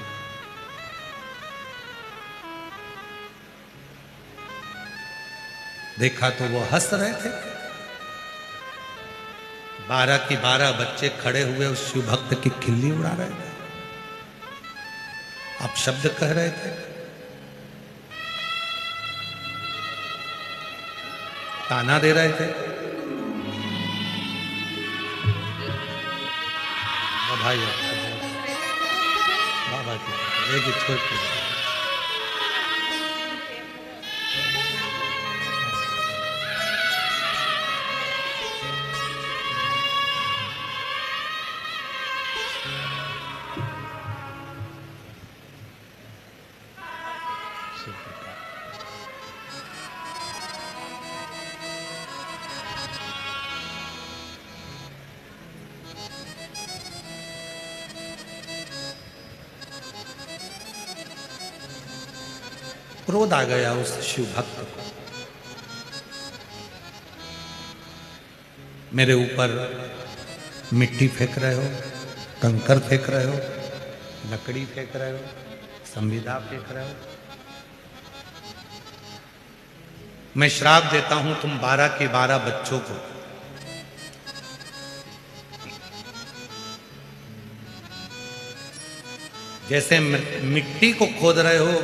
देखा तो वो हंस रहे थे। 12 के 12 बच्चे खड़े हुए उस शिव भक्त की खिल्ली उड़ा रहे थे, आप शब्द कह रहे थे, ताना दे रहे थे। भाई बाबा की एक छोड़ के क्रोध आ गया उस शिव भक्त को। मेरे ऊपर मिट्टी फेंक रहे हो, कंकर फेंक रहे हो, लकड़ी फेंक रहे हो, संविदा फेंक रहे हो। मैं श्राप देता हूं तुम 12 के 12 बच्चों को जैसे मिट्टी को खोद रहे हो,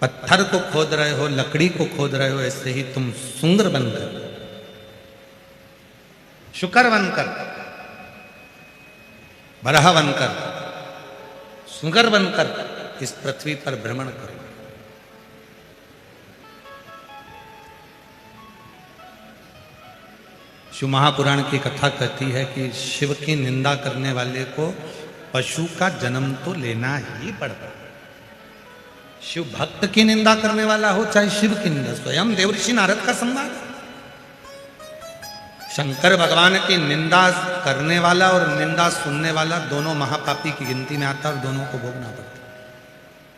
पत्थर को खोद रहे हो, लकड़ी को खोद रहे हो, ऐसे ही तुम सुंगर बनकर, शुकर बनकर बरहा बनकर, सुगर बनकर इस पृथ्वी पर भ्रमण करो। शिव महापुराण की कथा कहती है कि शिव की निंदा करने वाले को पशु का जन्म तो लेना ही पड़ता। शिव भक्त की निंदा करने वाला हो चाहे शिव की निंदा, स्वयं देवर्षि नारद का संवाद। शंकर भगवान की निंदा करने वाला और निंदा सुनने वाला दोनों महापापी की गिनती में आता और दोनों को भोगना पड़ता।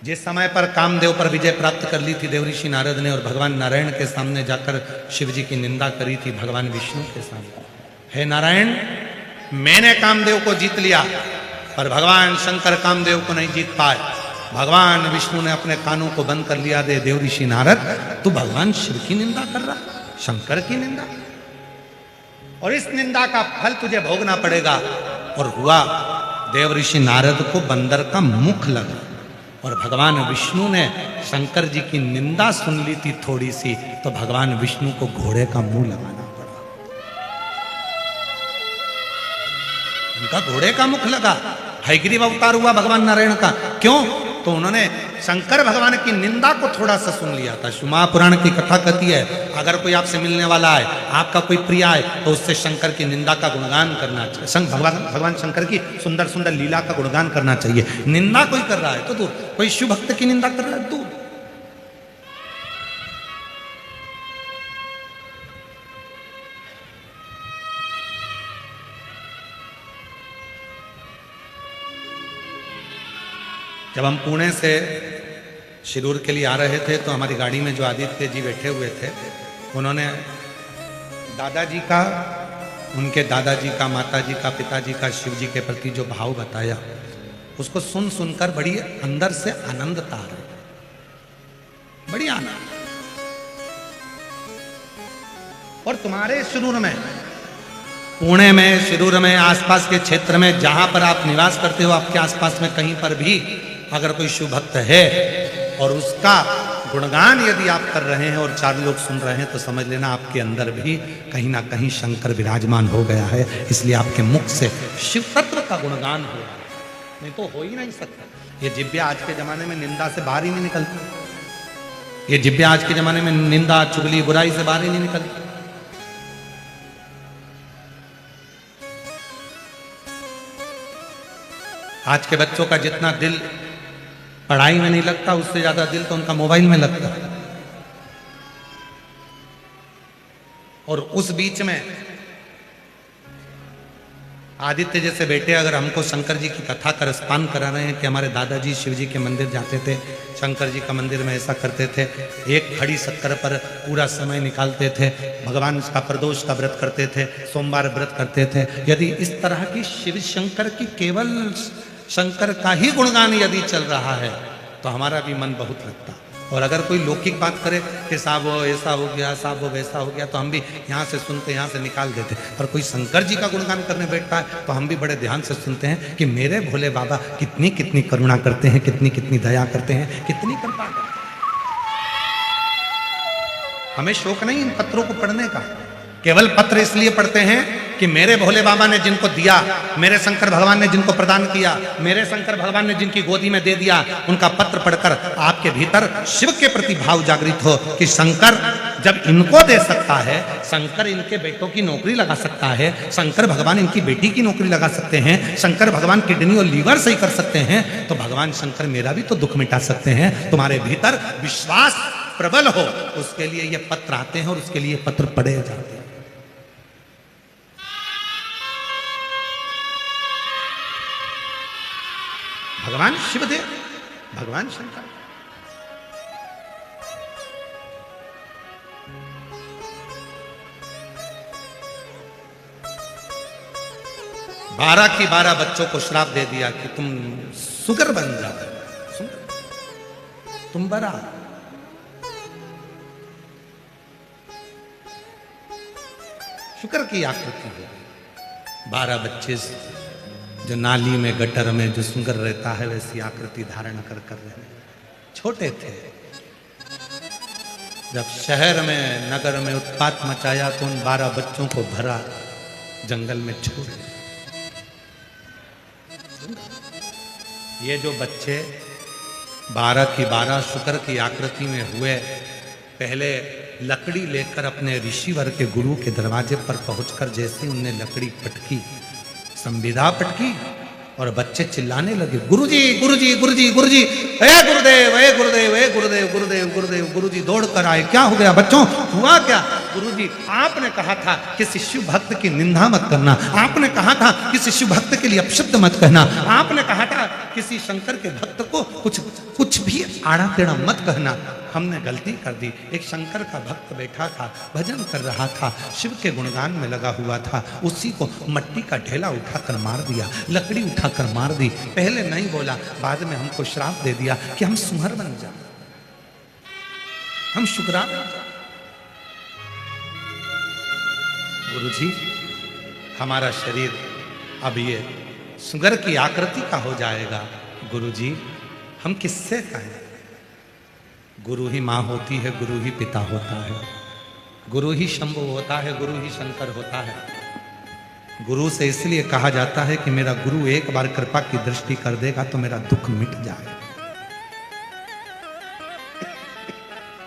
जिस समय पर कामदेव पर विजय प्राप्त कर ली थी देवऋषि नारद ने और भगवान नारायण के सामने जाकर शिव जी की निंदा करी थी भगवान विष्णु के सामने, हे नारायण मैंने कामदेव को जीत लिया, पर भगवान शंकर कामदेव को नहीं जीत पाए। भगवान विष्णु ने अपने कानों को बंद कर लिया, दे देवऋषि नारद तू भगवान शिव की निंदा कर रहा, शंकर की निंदा, और इस निंदा का फल तुझे भोगना पड़ेगा। और हुआ देवऋषि नारद को बंदर का मुख लगा और भगवान विष्णु ने शंकर जी की निंदा सुन ली थी थोड़ी सी, तो भगवान विष्णु को घोड़े का मुंह लगाना पड़ा। उनका घोड़े का मुख लगा। हयग्रीव अवतार हुआ भगवान नारायण का, क्यों? तो उन्होंने शंकर भगवान की निंदा को थोड़ा सा सुन लिया था। शिव महापुराण की कथा कहती है अगर कोई आपसे मिलने वाला है, आपका कोई प्रिय है, तो उससे शंकर की निंदा का गुणगान करना चाहिए। भगवान शंकर की सुंदर सुंदर लीला का गुणगान करना चाहिए। निंदा कोई कर रहा है तो दूर, कोई शिव भक्त की निंदा कर रहा है दूर। जब हम पुणे से शिरूर के लिए आ रहे थे तो हमारी गाड़ी में जो आदित्य जी बैठे हुए थे, उन्होंने दादाजी का, उनके दादाजी का, माताजी का, पिताजी का शिव जी के प्रति जो भाव बताया, उसको सुन सुनकर बड़ी अंदर से आनंदता आ रही, बड़ी आनंद। और तुम्हारे शिरूर में, पुणे में, शिरूर में, आसपास के क्षेत्र में जहां पर आप निवास करते हो, आपके आसपास में कहीं पर भी अगर कोई शिव भक्त है और उसका गुणगान यदि आप कर रहे हैं और चार लोग सुन रहे हैं, तो समझ लेना आपके अंदर भी कहीं ना कहीं शंकर विराजमान हो गया है। इसलिए आपके मुख से शिव तत्व का गुणगान हो रहा है, नहीं तो हो ही नहीं सकता। ये जिब्या आज के जमाने में निंदा से बाहर ही नहीं निकलती। ये जिब्या आज के जमाने में निंदा, चुगली, बुराई से बाहर ही नहीं निकलती। आज के बच्चों का जितना दिल पढ़ाई में नहीं लगता, उससे ज्यादा दिल तो उनका मोबाइल में लगता है। और उस बीच में आदित्य जैसे बेटे अगर हमको शंकर जी की कथा का रसपान करा रहे हैं कि हमारे दादाजी शिव जी के मंदिर जाते थे, शंकर जी का मंदिर में ऐसा करते थे, एक खड़ी शक्कर पर पूरा समय निकालते थे, भगवान का प्रदोष का व्रत करते थे, सोमवार व्रत करते थे, यदि इस तरह की शिव शंकर की केवल शंकर का ही गुणगान यदि चल रहा है तो हमारा भी मन बहुत लगता। और अगर कोई लौकिक बात करे कि साहब वो ऐसा हो गया, साहब वो वैसा हो गया, तो हम भी यहाँ से सुनते, यहाँ से निकाल देते। पर कोई शंकर जी का गुणगान करने बैठता है तो हम भी बड़े ध्यान से सुनते हैं कि मेरे भोले बाबा कितनी कितनी करुणा करते हैं, कितनी कितनी दया करते हैं, कितनी कृपा करते हैं। हमें शौक नहीं इन पत्रों को पढ़ने का, केवल पत्र इसलिए पढ़ते हैं कि मेरे भोले बाबा ने जिनको दिया, मेरे शंकर भगवान ने जिनको प्रदान किया, मेरे शंकर भगवान ने जिनकी गोदी में दे दिया, उनका पत्र पढ़कर आपके भीतर शिव के प्रति भाव जागृत हो कि शंकर जब इनको दे सकता है, शंकर इनके बेटों की नौकरी लगा सकता है, शंकर भगवान इनकी बेटी की नौकरी लगा सकते हैं, शंकर भगवान किडनी और लीवर सही कर सकते हैं, तो भगवान शंकर मेरा भी तो दुख मिटा सकते हैं। तुम्हारे भीतर विश्वास प्रबल हो, उसके लिए ये पत्र आते हैं और उसके लिए पत्र पढ़े जाते हैं। भगवान शिवदेव, भगवान शंकर, बारह की 12 बच्चों को श्राप दे दिया कि तुम सुगर बन जाओ, तुम बड़ा। शुक्र की आकृति है, 12 बच्चे जो नाली में, गटर में जो सुगर रहता है वैसी आकृति धारण कर रहे, छोटे थे। जब शहर में, नगर में उत्पात मचाया तो उन 12 बच्चों को भरा जंगल में छोड़ दिया। ये जो बच्चे 12 की 12 शुक्र की आकृति में हुए, पहले लकड़ी लेकर अपने ऋषिवर के गुरु के दरवाजे पर पहुंचकर जैसे उनने लकड़ी पटकी, संविदा पटकी, और बच्चे चिल्लाने लगे, गुरुजी गुरुजी गुरुजी गुरुजी, ए गुरुदेव ए गुरुदेव ए गुरुदेव गुरुदेव गुरुदेव। गुरुजी दौड़ कर आए, क्या हो गया बच्चों, हुआ क्या? गुरुजी आपने कहा था किसी शिव भक्त की निंदा मत करना, आपने कहा था किसी शिव भक्त के लिए अपशब्द मत कहना, आपने कहा था किसी शंकर के भक्त को कुछ भी आड़ा टेढ़ा मत कहना। हमने गलती कर दी। एक शंकर का भक्त बैठा था, भजन कर रहा था, शिव के गुणगान में लगा हुआ था, उसी को मट्टी का ढेला उठाकर मार दिया, लकड़ी उठाकर मार दी। पहले नहीं बोला, बाद में हमको श्राप दे दिया कि हम सुहर बन जाए, हम शुक्रा बन जाए। गुरुजी हमारा शरीर अब ये सुगर की आकृति का हो जाएगा। गुरुजी हम किससे कहें? गुरु ही माँ होती है, गुरु ही पिता होता है, गुरु ही शंभु होता है, गुरु ही शंकर होता है। गुरु से इसलिए कहा जाता है कि मेरा गुरु एक बार कृपा की दृष्टि कर देगा तो मेरा दुख मिट जाए,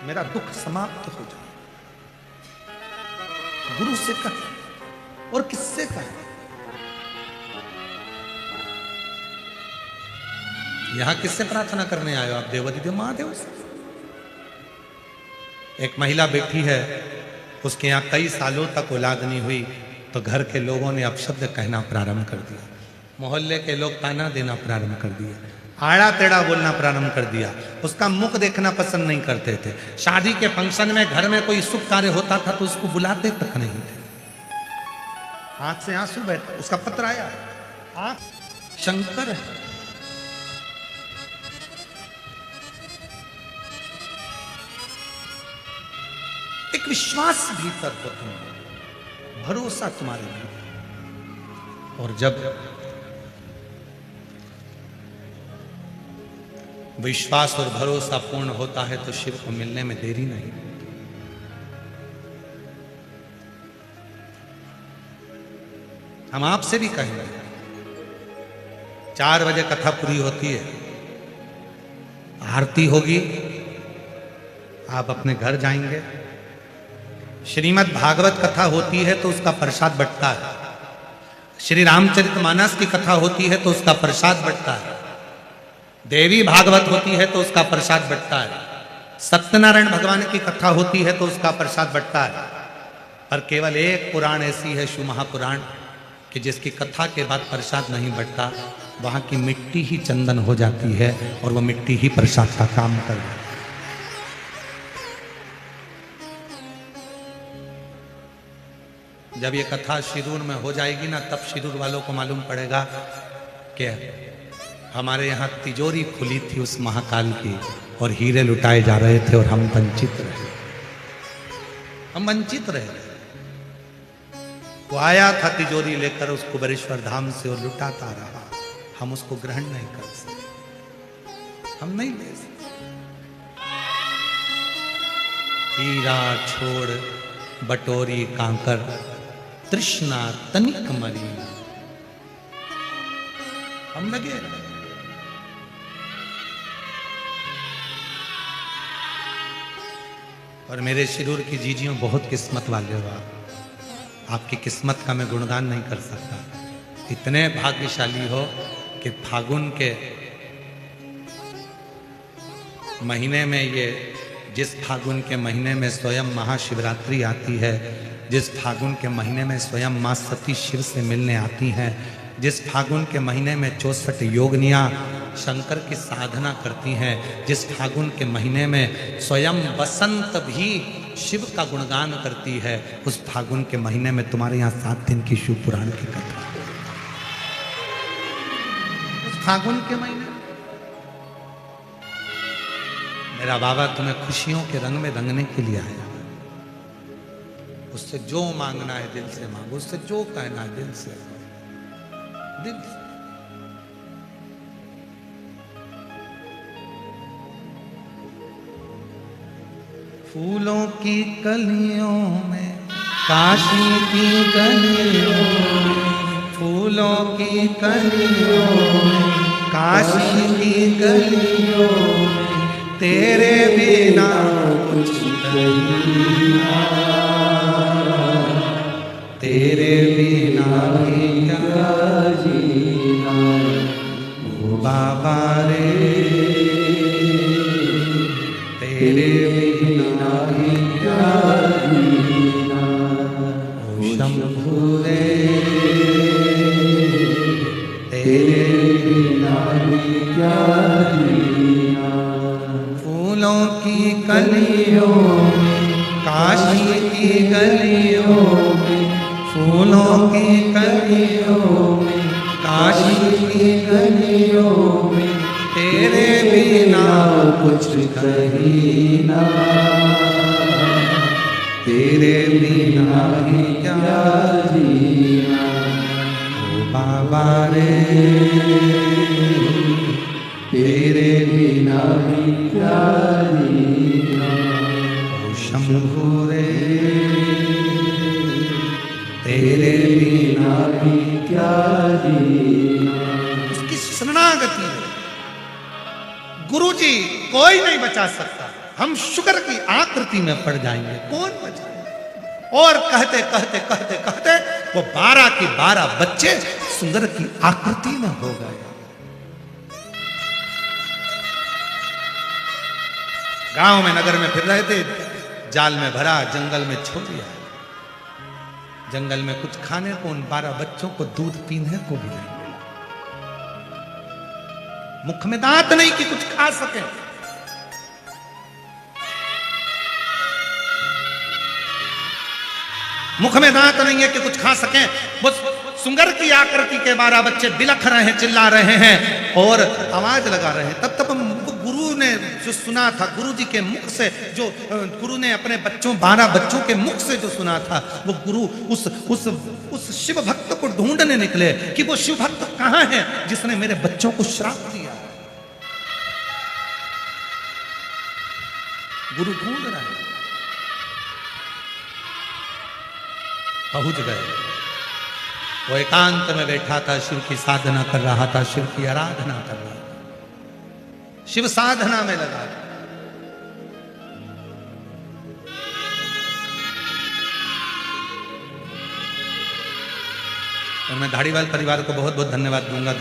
मेरा दुख समाप्त हो जाए। गुरु से कहें और किससे कहें? यहां किससे प्रार्थना करने आए हो आप? देवादिदेव महादेव से। एक महिला बैठी है, उसके यहाँ कई सालों तक औलाद नहीं हुई, तो घर के लोगों ने अपशब्द कहना प्रारंभ कर दिया, मोहल्ले के लोग ताना देना प्रारंभ कर दिया, आड़ा टेढ़ा बोलना प्रारंभ कर दिया, उसका मुख देखना पसंद नहीं करते थे। शादी के फंक्शन में घर में कोई शुभ कार्य होता था तो उसको बुलाते तक नहीं थे। आंख से आंसू बहता, उसका पत्र आया, आंख शंकर है। एक विश्वास भीतर हो तुम, भरोसा तुम्हारे भीतर, और जब विश्वास और भरोसा पूर्ण होता है तो शिव को मिलने में देरी नहीं। हम आपसे भी कहेंगे, 4 बजे कथा पूरी होती है, आरती होगी, आप अपने घर जाएंगे, श्रीमद् भागवत कथा होती है तो उसका प्रसाद बंटता है, श्री रामचरितमानस की कथा होती है तो उसका प्रसाद बंटता है, देवी भागवत होती है तो उसका प्रसाद बंटता है, सत्यनारायण भगवान की कथा होती है तो उसका प्रसाद बंटता है। पर केवल एक पुराण ऐसी है, शिव महापुराण, कि जिसकी कथा के बाद प्रसाद नहीं बंटता, वहां की मिट्टी ही चंदन हो जाती है और वह मिट्टी ही प्रसाद का काम कर देती है। जब ये कथा शिरूर में हो जाएगी ना, तब शिरूर वालों को मालूम पड़ेगा कि हमारे यहाँ तिजोरी खुली थी उस महाकाल की और हीरे लुटाए जा रहे थे और हम वंचित रहे, हम वंचित रहे। वो आया था तिजोरी लेकर उस कुबेरेश्वर धाम से और लुटाता रहा, हम उसको ग्रहण नहीं कर सके, हम नहीं ले सके। हीरा छोड़ बटोरी कांकर, तृष्णा तनिक मरी, हम लगे। और मेरे शिरूर की जीजियों बहुत किस्मत वाले हो आप, आपकी किस्मत का मैं गुणगान नहीं कर सकता। इतने भाग्यशाली हो कि फागुन के महीने में, ये जिस फागुन के महीने में स्वयं महाशिवरात्रि आती है, जिस फागुन के महीने में स्वयं माँ सती शिव से मिलने आती हैं, जिस फागुन के महीने में 64 योगिनियाँ शंकर की साधना करती हैं, जिस फागुन के महीने में स्वयं बसंत भी शिव का गुणगान करती है, उस फागुन के महीने में तुम्हारे यहाँ 7 दिन की शिव पुराण की कथा। उस फागुन के महीने मेरा बाबा तुम्हें खुशियों के रंग में रंगने के लिए आया। उससे जो मांगना है दिल से मांगो, उससे जो कहना है दिल से, दिल से। फूलों की कलियों में, काशी की गलियों में, फूलों की कलियों में काशी की गलियों में तेरे बिना कुछ नहीं, तेरे बिना भी क्या जीना, ओ बाबा रे तेरे बिना भी क्या जीना, ओ शंभू रे तेरे बिना भी क्या जीना। फूलों की कलियों में काशी की गलियों में, फूलों की कलियों में काशी की गलियों में तेरे बिना कुछ कहीं ना, तेरे बिना ही क्या जीना, ओ बाबा रे तेरे बिना ही क्या जीना, ओ शंभू रे तेरे बिना भी क्या जीना। उसकी शरणागति है। गुरु जी कोई नहीं बचा सकता, हम शुगर की आकृति में पड़ जाएंगे, कौन बचाएगा। और कहते कहते कहते कहते वो 12 की 12 बच्चे सुंदर की आकृति में हो गए। गांव में नगर में फिर रहे थे, जाल में भरा, जंगल में छोड़ दिया। जंगल में कुछ खाने को उन 12 बच्चों को दूध पीने को भी नहीं मिला। मुख में दांत नहीं कि कुछ खा सके। मुख में दांत नहीं है कि कुछ खा सके। वो सुंगर की आकृति के 12 बच्चे बिलख रहे हैं, चिल्ला रहे हैं और आवाज लगा रहे हैं। तब गुरु ने जो सुना था, गुरु जी के मुख से जो गुरु ने अपने बच्चों 12 बच्चों के मुख से जो सुना था, वो गुरु उस शिव भक्त को ढूंढने निकले कि वो शिव भक्त कहां है जिसने मेरे बच्चों को श्राप दिया। गुरु ढूंढ रहा है। पहुंच गए। वो एकांत में बैठा था, शिव की साधना कर रहा था, शिव की आराधना कर रहा था, शिव साधना में लगा। और मैं धारीवाल परिवार को बहुत बहुत धन्यवाद दूंगा।